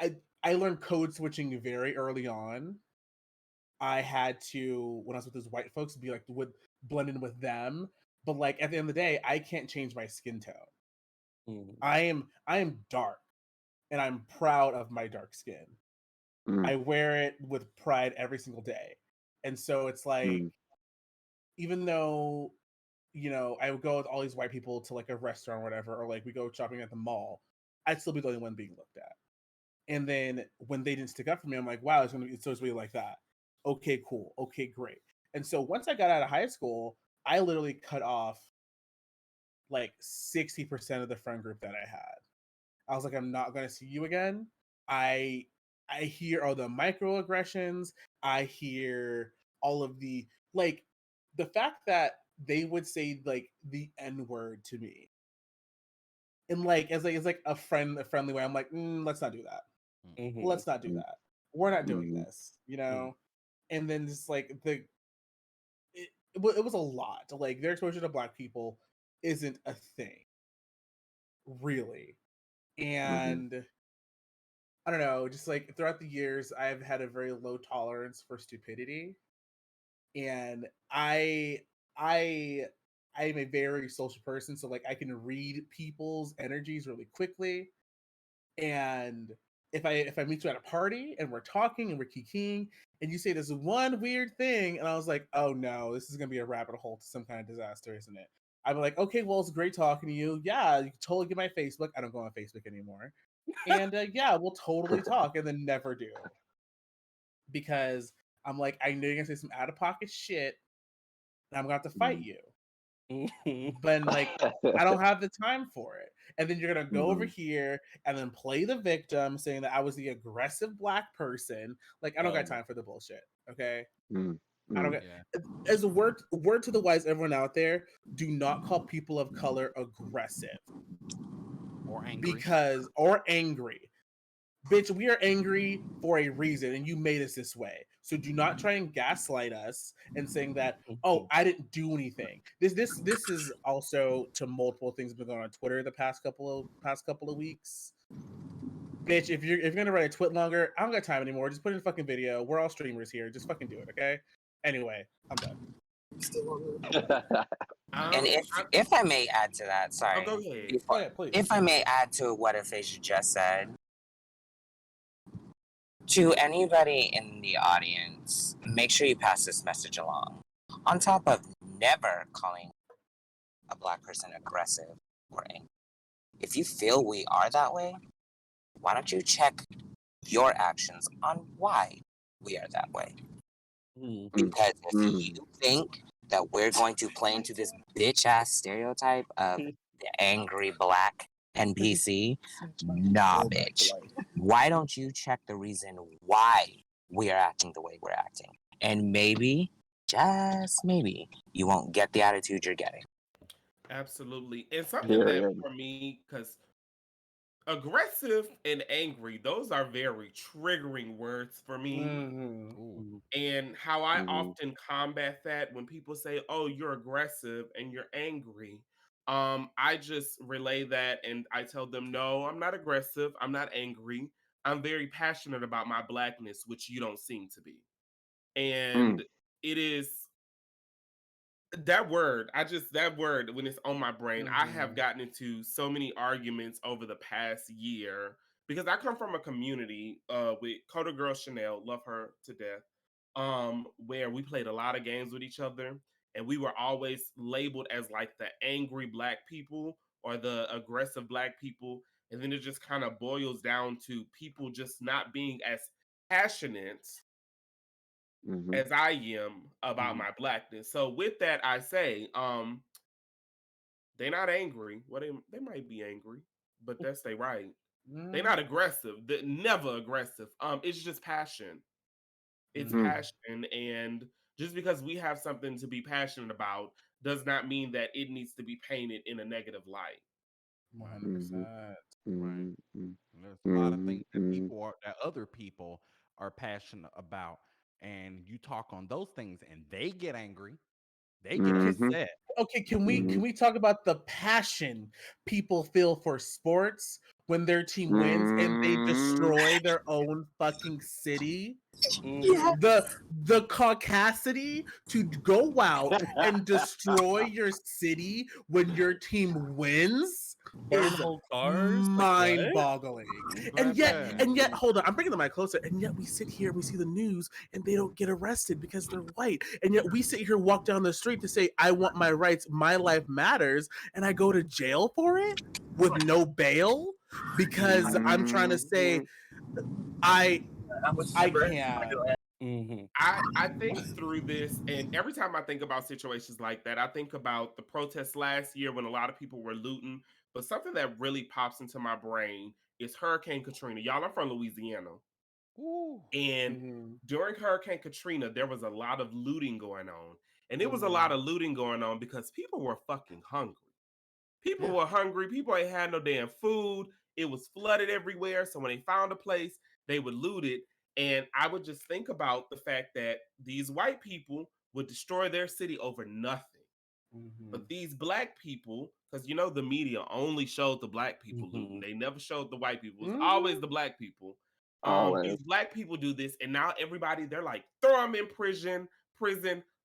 I I learned code switching very early on. I had to, when I was with those white folks, be like would blend in with them. But like at the end of the day, I can't change my skin tone. Mm. I am dark, and I'm proud of my dark skin. Mm, I wear it with pride every single day. And so it's like, mm, even though, I would go with all these white people to like a restaurant or whatever, or like we go shopping at the mall, I'd still be the only one being looked at. And then when they didn't stick up for me, I'm like, wow, it's supposed to be like that. Okay, cool. Okay, great. And so once I got out of high school, I literally cut off like 60% of the friend group that I had. I was like, I'm not gonna see you again. I I hear all the microaggressions. I hear all of the fact that they would say like the N word to me, and like as like a friendly way. I'm like, let's not do that. Mhm. Let's not do mm, that. We're not doing mm, this, Mm. And then just like it was a lot. Like their exposure to black people isn't a thing, really. mhm, And I don't know, just like throughout the years, I've had a very low tolerance for stupidity, and I I am a very social person, so like I can read people's energies really quickly. And if I meet you at a party and we're talking and we're kikiing, and you say this one weird thing, and I was like, oh no, this is gonna be a rabbit hole to some kind of disaster, isn't it? I'm like, okay, well, it's great talking to you. Yeah, you can totally get my Facebook. I don't go on Facebook anymore. And yeah, we'll totally talk, and then never do, because I'm like, I know you're gonna say some out of pocket shit, and I'm gonna have to fight mm, you. Mhm. But like, I don't have the time for it. And then you're gonna go over mhm, here and then play the victim, saying that I was the aggressive black person. Like, I don't got Um, time for the bullshit. Okay, mm, I don't mm, get. Yeah. As a word to the wise, everyone out there, do not call people of color aggressive, Or angry. because or angry. Bitch, we are angry for a reason, and you made us this way. So do not try and gaslight us and saying that, oh, mhm. I didn't do anything. This is also to multiple things been going on Twitter the past couple of weeks. Bitch, if you're gonna write a twit longer, I don't got time anymore. Just put in a fucking video. We're all streamers here. Just fucking do it, okay? Anyway, I'm done. And Um, if I, if I may add to that, oh, sorry, go ahead. Go before ahead, please. if I may add to what Aphasia just said, to anybody in the audience, make sure you pass this message along. On top of never calling a black person aggressive or angry, if you feel we are that way, why don't you check your actions on why we are that way? Mm. mm, Because if mm, you think that we're going to play into this bitch ass stereotype of the angry black NPC, nah, bitch. Why don't you check the reason why we are acting the way we're acting? And maybe, just maybe, you won't get the attitude you're getting. Absolutely. And something that period. for me, because aggressive and angry, those are very triggering words for me. Mm-hmm. Ooh. Mhm. And how I Mhm, often combat that when people say, "Oh, you're aggressive and you're angry." I just relay that and I tell them, "No, I'm not aggressive. I'm not angry. I'm very passionate about my blackness, which you don't seem to be." mm, And it is that word when it's on my brain, I have Mm-hmm. gotten into so many arguments over the past year because I come from a community with Coda Girl Chanel, love her to death, where we played a lot of games with each other, and we were always labeled as like the angry black people or the aggressive black people, and then it just kind of boils down to people just not being as passionate mhm, as I am about Mm-hmm. my blackness. So with that, I say, they not angry. Well, they might be angry, but that's they right. They Mm-hmm. not aggressive. Never aggressive. It's just passion. It's mm, Mm-hmm. passion and Just because we have something to be passionate about does not mean that it needs to be painted in a negative light. 100%. Right. Mhm. And there's a lot of Mhm. things that other people are passionate about, and you talk on those things, and they get angry, they get Mhm. upset. Okay, can Mhm. we talk about the passion people feel for sports when their team wins and they Mhm. destroy their own fucking city? Yeah. Mhm. The caucasity to go out and destroy your city when your team wins Burn is whole cars? Like what? mind-boggling. Baby. And yet, hold on, I'm bringing the mic closer. And yet, we sit here and we see the news, and they don't get arrested because they're white. And yet, we sit here, walk down the street to say, "I want my rights. My life matters," and I go to jail for it with no bail because I'm trying to say, Mhm. I Which I number? can't. Mhm. I think through this, and every time I think about situations like that, I think about the protests last year when a lot of people were looting. But something that really pops into my brain is Hurricane Katrina. Y'all, I'm from Louisiana. Ooh. And Mhm, during Hurricane Katrina, there was a lot of looting going on. And it was a lot mhm, of looting going on because people were fucking hungry. People Yeah. were hungry. People ain't had no damn food. It was flooded everywhere. So when they found a place, they would loot it. And I would just think about the fact that these white people would destroy their city over nothing. mhm, But these black people, because you know the media only showed the black people looting, Mhm. they never showed the white people. It's always mhm, the black people. Always. These black people do this, and now everybody they're like throw them in prison,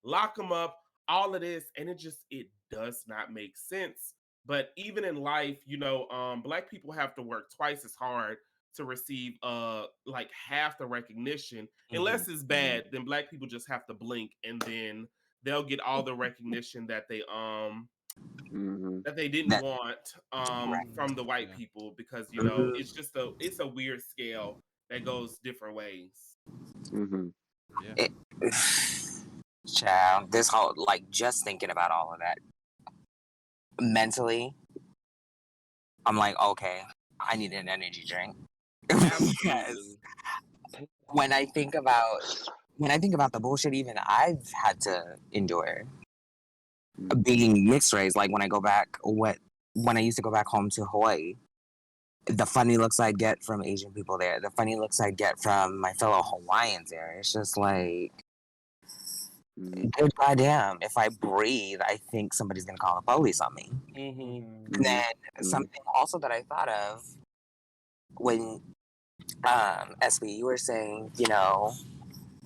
lock them up, all of this, and it does not make sense. But even in life, black people have to work twice as hard to receive like half the recognition. Mhm. Unless it's mhm. bad, then black people just have to blink and then they'll get all the recognition Mhm. that they didn't That want Mhm. from the white Yeah. people because mhm. it's a weird scale that goes different ways. Mhm. Yeah. It, child, this whole like just thinking about all of that mentally, I'm like, okay, I need an energy drink. Because Absolutely. when I think about the bullshit even I've had to endure being mixed race, like when I used to go back home to Hawaii, the funny looks I'd get from Asian people there, the funny looks I'd get from my fellow Hawaiians there. It's just like, Mhm. good goddamn, if I breathe, I think somebody's gonna call the police on me. Mhm. Mhm. And Mhm. then Mhm. something also that I thought of when SB, you were saying,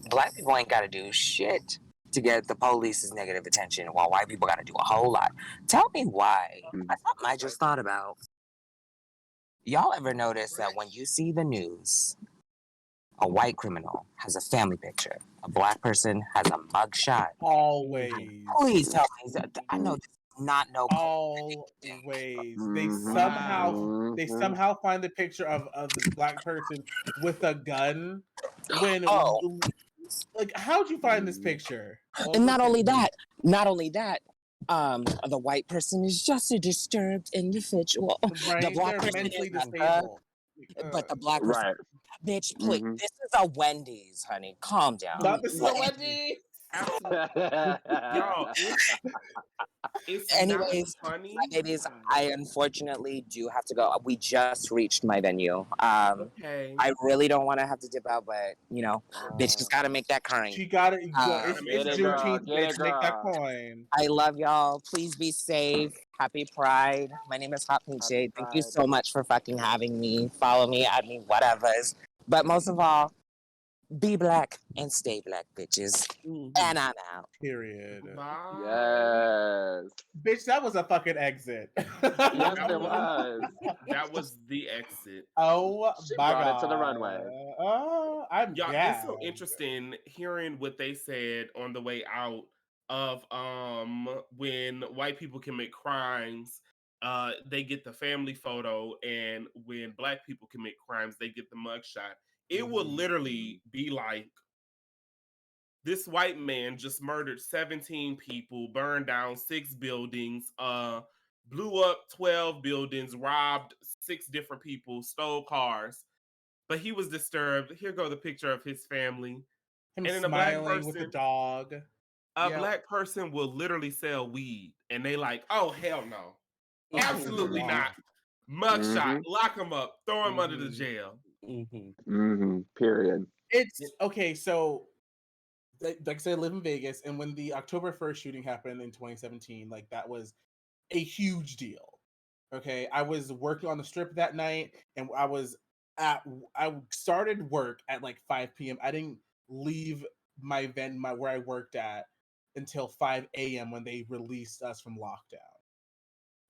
black people ain't gotta do shit to get the police's negative attention while white people gotta do a whole lot. Tell me why. Mhm. That's something I just thought about. Y'all ever notice that when you see the news, a white criminal has a family picture, a black person has a mugshot? Mhm. Always. Please tell me. I know this is not no coincidence. Always. Mhm. Wow. They Mhm. somehow find the picture of this black person with a gun when Oh, like how'd you find this Mhm. picture? and Look at me. not only that, the white person is just a disturbed individual. The Right? black They're person is mentally a thug, disabled. Uh, but the black person, Right. bitch, please, Mhm. this is a Wendy's, honey. Calm down. not this is a Like, Wendy. Absolutely. Y'all, it's not anyways, my funny. babies, I unfortunately do have to go. We just reached my venue. Okay. I really don't want to have to dip out, but bitch just gotta make that coin. She got it. Um, Gotta make Get It's it, that girl. Juneteenth, money. Get bitch. it, Make that girl. coin. I love y'all. Please be safe. Happy Pride. My name is Hot Pink Happy Shade. Thank you Pride. so much for fucking having me. Follow me, add me, whatever's. But most of all, be black and stay black, bitches. Mhm. And I'm out. Period. Bye. Yes. Bitch, that was a fucking exit. Yes, That it was was. that was the exit. Oh She my brought it to the god. runway. Oh, I'm Y'all, it's so gagged. interesting hearing what they said on the way out of when white people commit crimes, they get the family photo, and when black people commit crimes, they get the mugshot. It will Mhm. literally be like this white man just murdered 17 people, burned down 6 buildings, blew up 12 buildings, robbed 6 different people, stole cars. But he was disturbed. Here go the picture of his family. Him And then a black smiling with the person, dog. a Yeah. black person will literally sell weed, and they like, oh hell no, absolutely Wow. not. Mugshot, Mhm. lock him up, throw him under the Mhm. jail. Period. It's okay. So, like I said, I live in Vegas, and when the October 1st shooting happened in 2017, like that was a huge deal. Okay, I was working on the strip that night, and I started work at like 5 p.m. I didn't leave my where I worked at until 5 a.m. when they released us from lockdown.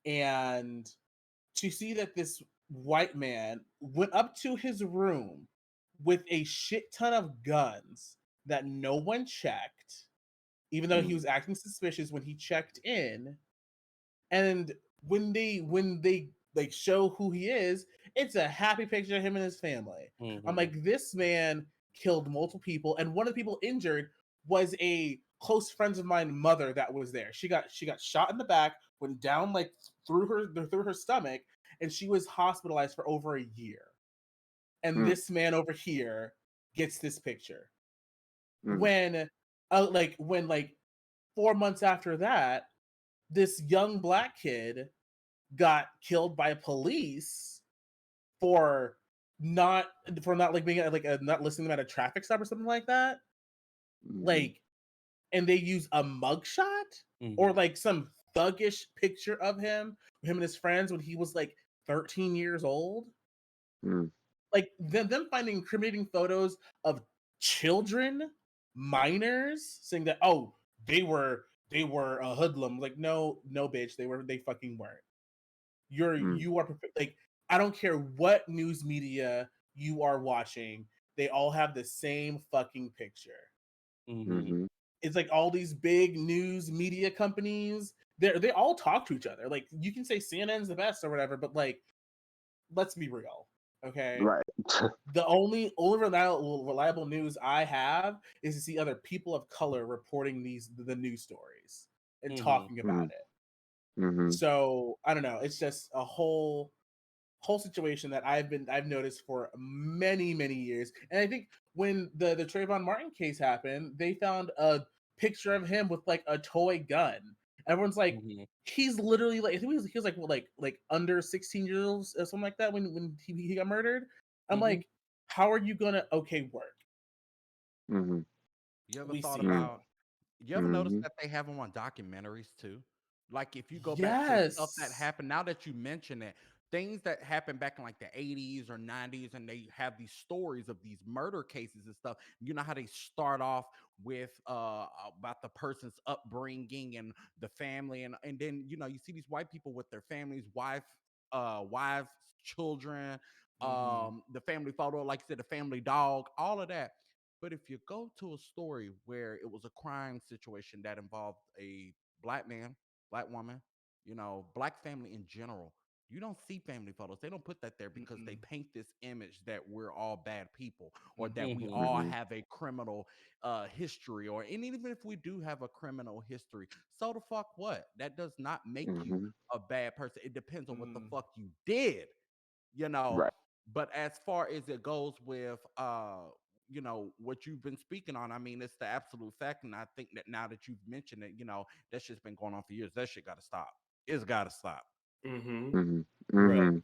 And to see that this white man went up to his room with a shit ton of guns that no one checked, even though he Mm. was acting suspicious when he checked in, and when they like show who he is, it's a happy picture of him and his family. I'm like, this man killed multiple people, and one of the people injured was a close friend of mine mother that was there. She got shot in the back, went down like through her stomach, and she was hospitalized for over a year. And Mm. this man over here gets this picture Mm. when when like 4 months after that, this young black kid got killed by police for not like being like not listening to them at a traffic stop or something like that. Mhm. Like, and they use a mugshot or like some thuggish picture of him and his friends when he was like 13 years old. Mm. Like them finding incriminating photos of children, minors, saying that, oh, they were a hoodlum. Like, no, bitch, they fucking weren't. Mm. You are like, I don't care what news media you are watching, they all have the same fucking picture. Mhm. It's like all these big news media companies, they all talk to each other. Like, you can say CNN's the best or whatever, but like, let's be real, okay? Right. The only reliable news I have is to see other people of color reporting the news stories and talking about Mm. it. Mhm. So I don't know. It's just a whole situation that I've noticed for many years. And I think when the Trayvon Martin case happened, they found a picture of him with like a toy gun. Everyone's like, he's literally like, I think he was like, what, like under 16 years old or something like that when he got murdered. I'm like, how are you gonna work? Mhm. You ever We thought see it. Mm. about, you ever notice Mhm. that they have them on documentaries too? Like if you go back to stuff that Yes. happened, now that you mention it, things that happened back in like the 80s or 90s, and they have these stories of these murder cases and stuff. You know how they start off with about the person's upbringing and the family, and then you see these white people with their families, wives, children, Mhm. the family photo, like you said, the family dog, all of that. But if you go to a story where it was a crime situation that involved a black man, black woman, black family in general, you don't see family photos. They don't put that there because they Mhm. paint this image that we're all bad people, or that we Mhm. all Mhm. have a criminal history, and even if we do have a criminal history, so the fuck what? That does not make you Mhm. a bad person. It depends on what the Mhm. fuck you did, you know. Right. But as far as it goes with what you've been speaking on, I mean, it's the absolute fact. And I think that now that you've mentioned it, that shit's been going on for years. That shit gotta stop. It's gotta stop. Mm-hmm. Mhm. Right. Mhm.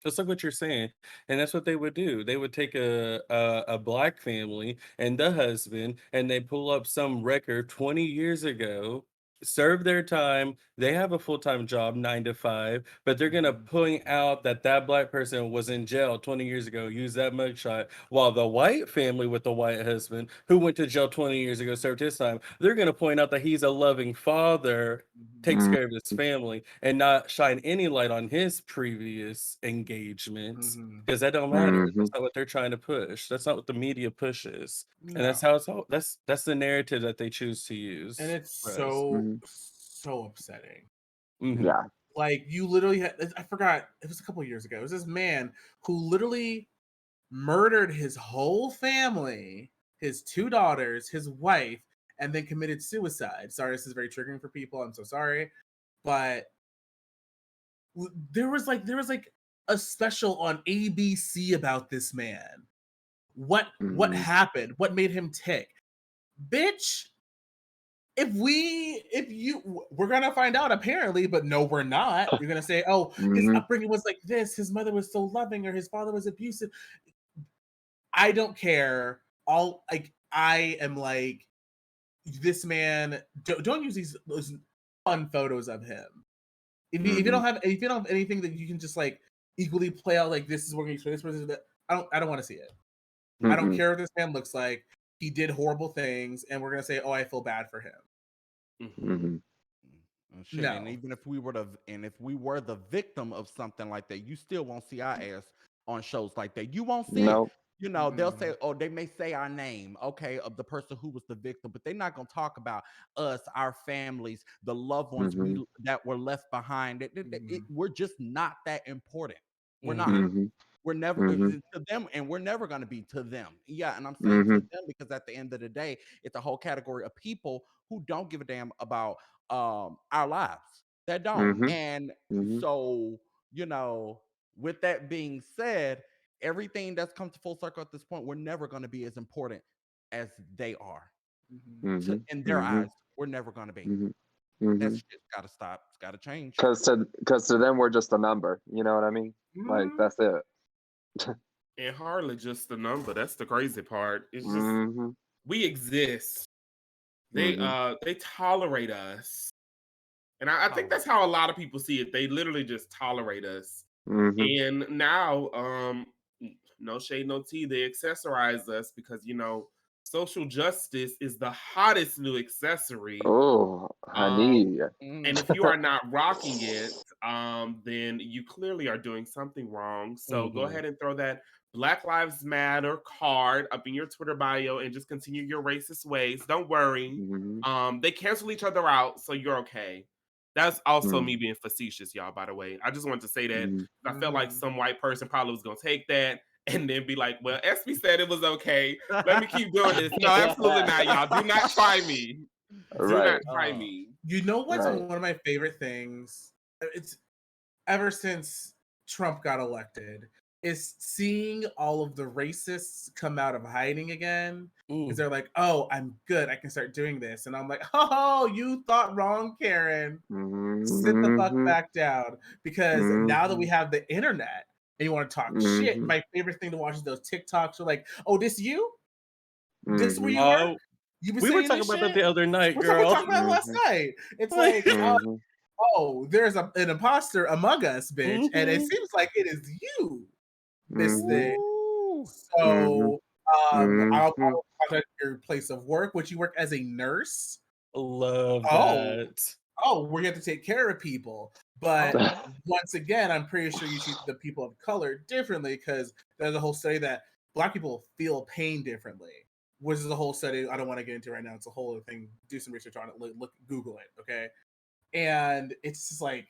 Just like what you're saying, and that's what they would do. They would take a black family and the husband, and they pull up some record 20 years ago, serve their time. They have a full-time job, 9 to 5, but they're gonna Mhm. point out that that black person was in jail 20 years ago. Use that mugshot. While the white family with the white husband, who went to jail 20 years ago, served his time, they're gonna point out that he's a loving father, Mhm. takes Mhm. care of his family, and not shine any light on his previous engagements, Mhm. because that don't matter. That's Mhm. not what they're trying to push. That's not what the media pushes. And that's No. how it's all that's the narrative that they choose to And use it's for us. Mhm. so upsetting. Mhm. Yeah. Like, you literally had, I forgot, it was a couple years ago. It was this man who literally murdered his whole family, his two daughters, his wife, and then committed suicide. Sorry, this is very triggering for people. I'm so sorry. But there was like a special on ABC about this man. What Mhm. happened? What made him tick? Bitch, we're gonna find out apparently, but no, we're not. You're gonna say, oh, his Mhm. upbringing was like this, his mother was so loving, or his father was abusive. I don't care. I am like, this man. Don't use those fun photos of him. If you don't have anything that you can just like equally play out, like this is working for this person, I don't want to see it. I don't care what this man looks like. He did horrible things, and we're gonna say, oh, I feel bad for him. Mhm. Shit, and No. even if we were the victim of something like that, you still won't see our ass on shows like that. You won't see it. No. You know, they'll say, oh, they may say our name, okay, of the person who was the victim, but they're not gonna talk about us, our families, the loved ones Mhm. that were left behind. We're just not that important. We're not. Mhm. We're never Mhm. to them, and we're never going to be to them. Yeah, and I'm saying to Mhm. them because at the end of the day, it's a whole category of people who don't give a damn about our lives. That don't. Mhm. And Mhm. so, you know, with that being said, everything that's come to full circle at this point, we're never going to be as important as they are. Mhm. In their eyes, we're never going to be. Mhm. That Mhm. shit's got to stop. It's got to change. Because to them we're just a number. You know what I mean? Like that's it. And hardly just a number. That's the crazy part. It's just Mhm. we exist. Mhm. They tolerate us. And I think that's how a lot of people see it. They literally just tolerate us. Mhm. And now, no shade, no tea, they accessorize us because social justice is the hottest new accessory. Oh, Um, honey. and if you are not rocking it, then you clearly are doing something wrong. So go ahead and throw that Black Lives Matter card up in your Twitter bio and just continue your racist ways. Don't worry. Mhm. They cancel each other out, so you're okay. That's also me Mhm. being facetious, y'all, by the way. I just wanted to say that. Mhm. I felt like some white person probably was going to take that and then be like, well, SB said it was okay. Let me keep doing this. No, absolutely not, y'all. Do not try me. Do not Right. try me. You know what's Right. one of my favorite things? It's ever since Trump got elected, is seeing all of the racists come out of hiding again. Because they're like, oh, I'm good. I can start doing this. And I'm like, oh, you thought wrong, Karen. Sit the fuck Mhm. back down. Because now that we Mhm. have the internet and you want to talk shit, Mhm. my favorite thing to watch is those TikToks are like, oh, this you? This where Mhm. you work? Oh, You been we were saying talking this about that shit? the other night, We're girl. talking about it last Mhm. night. It's like, Mhm. oh, there's an imposter among us, bitch, and it Mhm. seems like it is you, this thing. Mhm. Ooh. Mhm. So, I'll Mhm. contact your place of work. Would you work as a nurse? Love Oh, that. we're going to take care of people. But Okay. once again, I'm pretty sure you treat the people of color differently because there's a whole study that Black people feel pain differently. Which is a whole study I don't want to get into right now. It's a whole other thing. Do some research on it. Look, Google it, okay? And it's just like,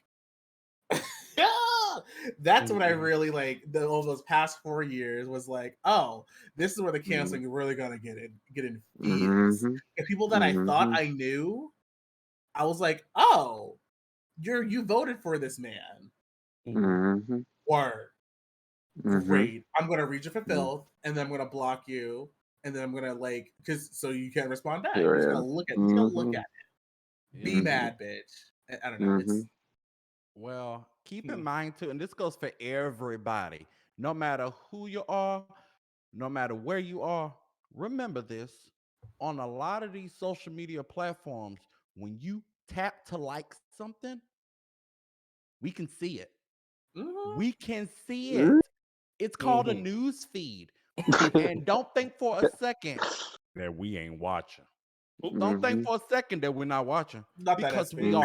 that's what I really like. Over those past 4 years was like, oh, this is where the canceling is really gonna get infused. Mhm. And people that I thought Mhm. I knew, I was like, oh, you voted for this man. Mhm. Word. Mhm. Great. I'm gonna read you for Mhm. filth, and then I'm gonna block you, and then I'm gonna like because so you can't respond back. You're just gonna Period. look at Mhm. it. Be Yeah. Mhm. mad, bitch. I don't know. It's Mhm. Well, keep in mind too, and this goes for everybody, no matter who you are, no matter where you are, remember this. On a lot of these social media platforms, when you tap to like something, we can see it. mhm. We can see it. Mhm. It's called a news feed. And don't think for a second that we ain't watching. Don't think Mhm. for a second that we're not watching Not that because we SB. Mhm.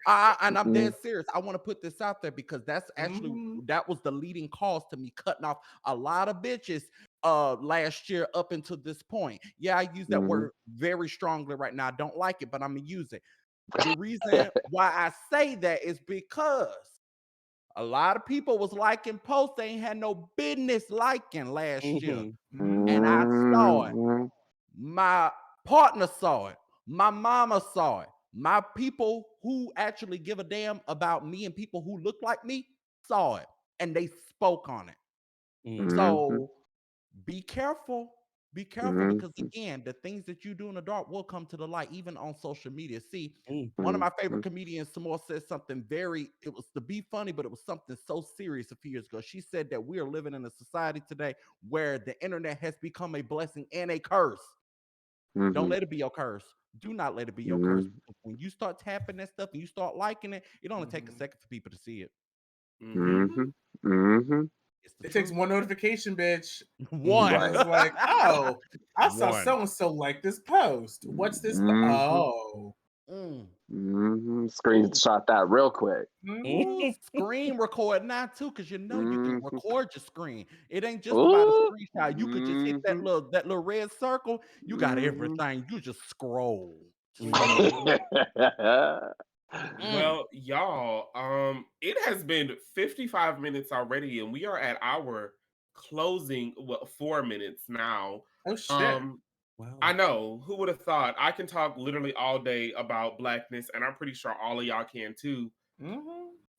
are. And I'm dead Mhm. serious. I want to put this out there because that's actually Mhm. that was the leading cause to me cutting off a lot of bitches last year up until this point. Yeah, I use that Mhm. word very strongly right now. I don't like it, but I'm gonna use it. The reason why I say that is because a lot of people was liking posts they ain't had no business liking last year. And I saw it. Mhm. My partner saw it. My mama saw it. My people who actually give a damn about me and people who look like me saw it and they spoke on it. Mhm. So be careful Be careful because again, the things that you do in the dark will come to the light, even on social media. See, one of my favorite comedians, Samore, said something it was to be funny, but it was something so serious a few years ago. She said that we are living in a society today where the internet has become a blessing and a curse. Don't let it be your curse. Do not let it be your curse. Because when you start tapping that stuff and you start liking it, it only takes a second for people to see it. It's the It takes truth. one notification, bitch. One. And it's like, oh, I saw One. so and so like this post. What's this? Oh. Screenshot that real quick. Ooh, screen record now too, because you know you can record your screen. It ain't just about a Ooh. screenshot. You could just hit that little red circle. You got everything. You just scroll. Well, y'all, it has been 55 minutes already, and we are at our closing, 4 minutes now. Oh shit. Wow. I know, who would have thought? I can talk literally all day about Blackness, and I'm pretty sure all of y'all can too.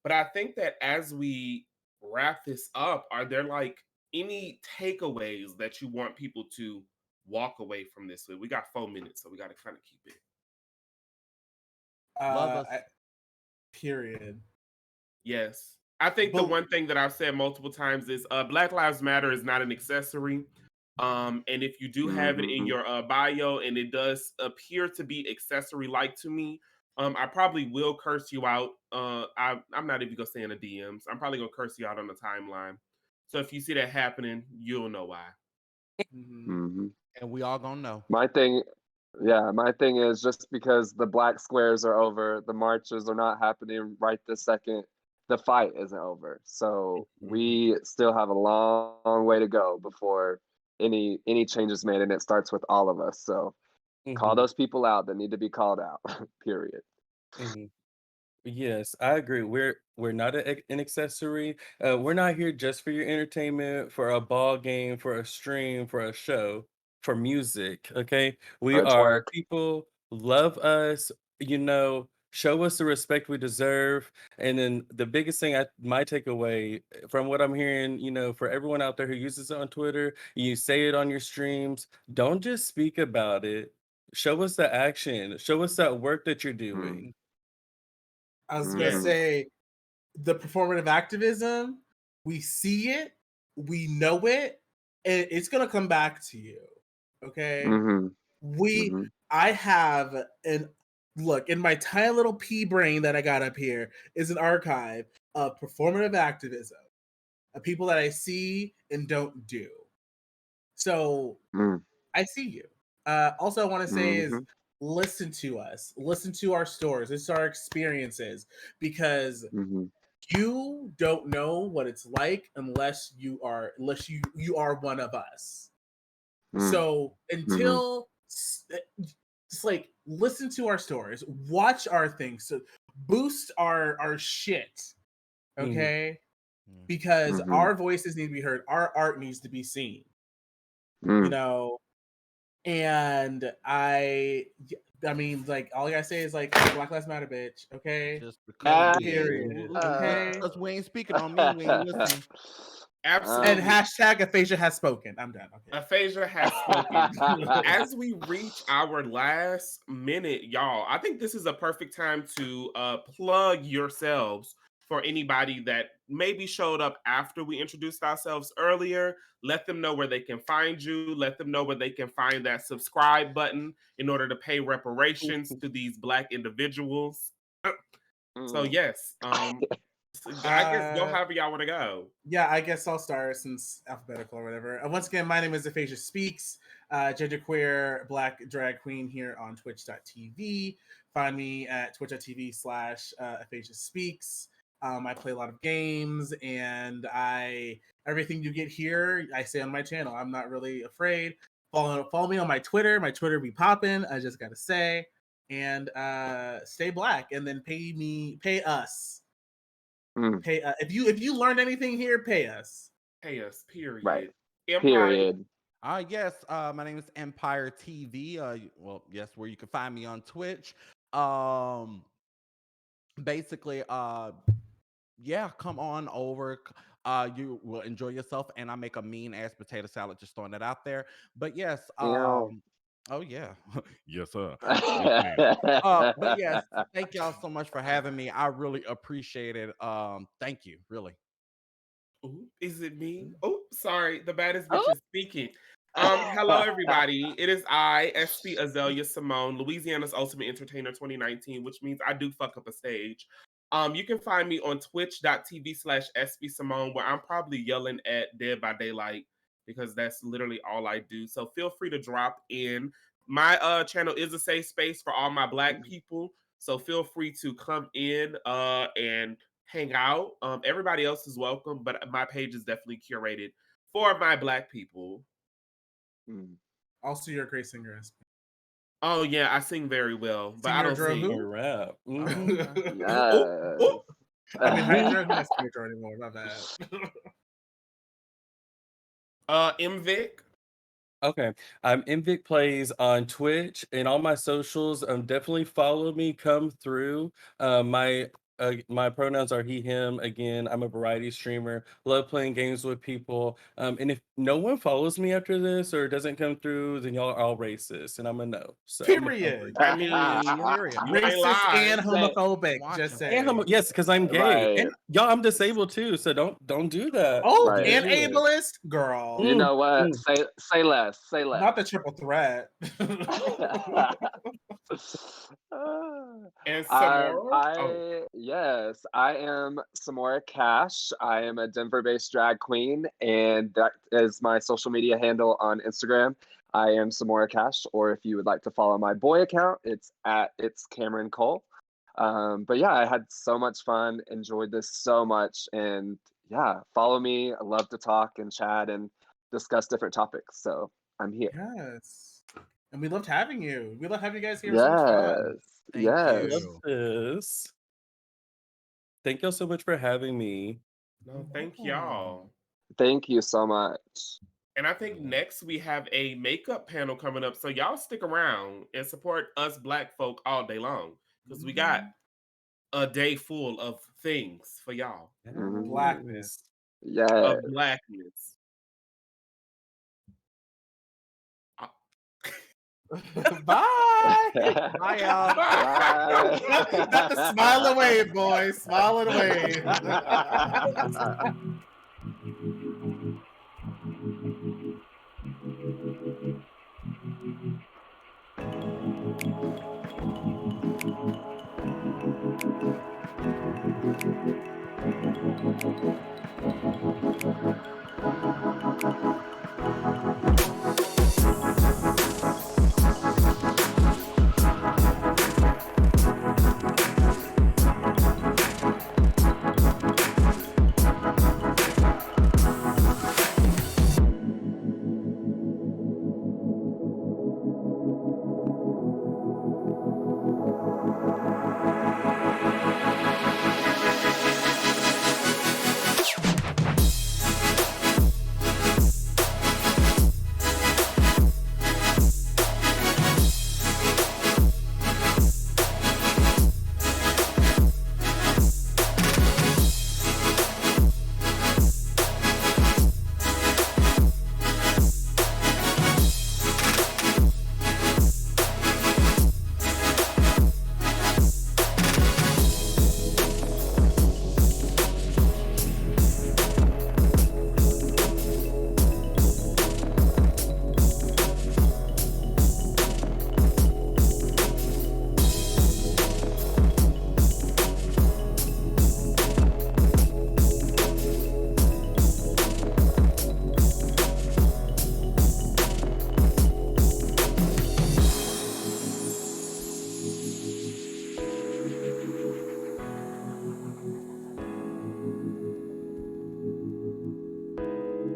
But I think that as we wrap this up, are there like any takeaways that you want people to walk away from this with? We got 4 minutes, so we got to kind of keep it. Love us. Period. Yes. I think the one thing that I've said multiple times is Black Lives Matter is not an accessory. And if you do have it in your bio and it does appear to be accessory like to me, I probably will curse you out. I'm not even gonna say in the DMs. I'm probably gonna curse you out on the timeline. So if you see that happening, you'll know why. And we all gonna know. My thing is just because the black squares are over, the marches are not happening right this second, the fight isn't over. So we still have a long way to go before any changes made, and it starts with all of us. So call those people out that need to be called out. Period. Yes, I agree. We're not an accessory. We're not here just for your entertainment, for a ball game, for a stream, for a show, for music. Okay, we Or are twerk. people. Love us. Show us the respect we deserve. And then the biggest thing, my takeaway from what I'm hearing, for everyone out there who uses it on Twitter, you say it on your streams. Don't just speak about it. Show us the action. Show us that work that you're doing. I was gonna say the performative activism, we see it, we know it, and it's gonna come back to you. Okay. I have look in my tiny little pea brain that I got up here is an archive of performative activism of people that I see and don't do. So I see you. Also, I want to say is listen to us, listen to our stories, listen to our experiences, because you don't know what it's like unless you are one of us. So until just like listen to our stories, watch our things, so boost our shit, okay? Because our voices need to be heard, our art needs to be seen, and I mean, like, all I gotta say is like Black Lives Matter, bitch. Okay. Just because period. Okay. Because we ain't speaking on me, we ain't listening. Absolutely. And hashtag Aphasia has spoken. I'm done. Okay. Aphasia has spoken. As we reach our last minute, y'all, I think this is a perfect time to plug yourselves for anybody that maybe showed up after we introduced ourselves earlier. Let them know where they can find you. Let them know where they can find that subscribe button in order to pay reparations to these Black individuals. So yes, I guess go however y'all want to go. Yeah, I guess I'll start since alphabetical or whatever. Once again, my name is Aphasia Speaks, genderqueer Black drag queen here on twitch.tv. Find me at twitch.tv/Aphasia Speaks. I play a lot of games, and everything you get here, I say on my channel. I'm not really afraid. Follow me on my Twitter. My Twitter be popping. I just gotta say, and stay Black, and then pay us. Pay if you learned anything here, pay us. Pay us. Period. Right. Empire. Period. Yes, my name is Empire TV. Well, yes, where you can find me on Twitch. Basically, yeah, come on over. you will enjoy yourself. And I make a mean ass potato salad, just throwing it out there. But yes, Ew. oh yeah, yes sir, yes ma'am. But yes, thank y'all so much for having me. I really appreciate it. Thank you, really. Ooh, is it me? Oh, sorry, the baddest bitch Oh. is speaking. Hello everybody. It is I, SP Azalea Simone, Louisiana's Ultimate Entertainer 2019, which means I do fuck up a stage. You can find me on twitch.tv/SP Simone, where I'm probably yelling at Dead by Daylight because that's literally all I do. So feel free to drop in. My channel is a safe space for all my black people. So feel free to come in and hang out. Everybody else is welcome, but my page is definitely curated for my black people. Mm. Also, you're a great singer. SP. Oh yeah, I sing very well, but I Singer don't Drew sing. who? Or rap. Oh, oh. I mean, Hydra not singer Drew anymore. My bad. MVic. Okay. I'm Invic Plays on Twitch and all my socials. Definitely follow me, come through. My pronouns are he, him. Again, I'm a variety streamer. Love playing games with people. And if no one follows me after this or doesn't come through, then y'all are all racist, and I'm a no. So I'm gonna come Period. through. I mean, Period. you ain't Racist and lying. homophobic. Watch Just 'em. And saying. yes, because I'm gay. Right. And y'all, I'm disabled too. So don't do that. Oh, Right. and Don't do it. ableist girl. You know what? Mm. Say less. Say less. Not the triple threat. And Samora. Yes, I am Samora Cash. I am a Denver-based drag queen, and that is my social media handle on Instagram. I am Samora Cash, or if you would like to follow my boy account, it's Cameron Cole. But yeah, I had so much fun, enjoyed this so much, and yeah, follow me. I love to talk and chat and discuss different topics. So I'm here. Yes. And we loved having you. We love having you guys here. It was so much fun. Thank Yes. Love you. this. Thank y'all so much for having me. No, thank y'all. Thank you so much. And I think next we have a makeup panel coming up. So y'all stick around and support us black folk all day long. Because we got a day full of things for y'all. Mhm. Blackness. Yes. Of blackness. Bye. Bye, y'all. Bye. Not the smile and wave, boys. Smile and wave.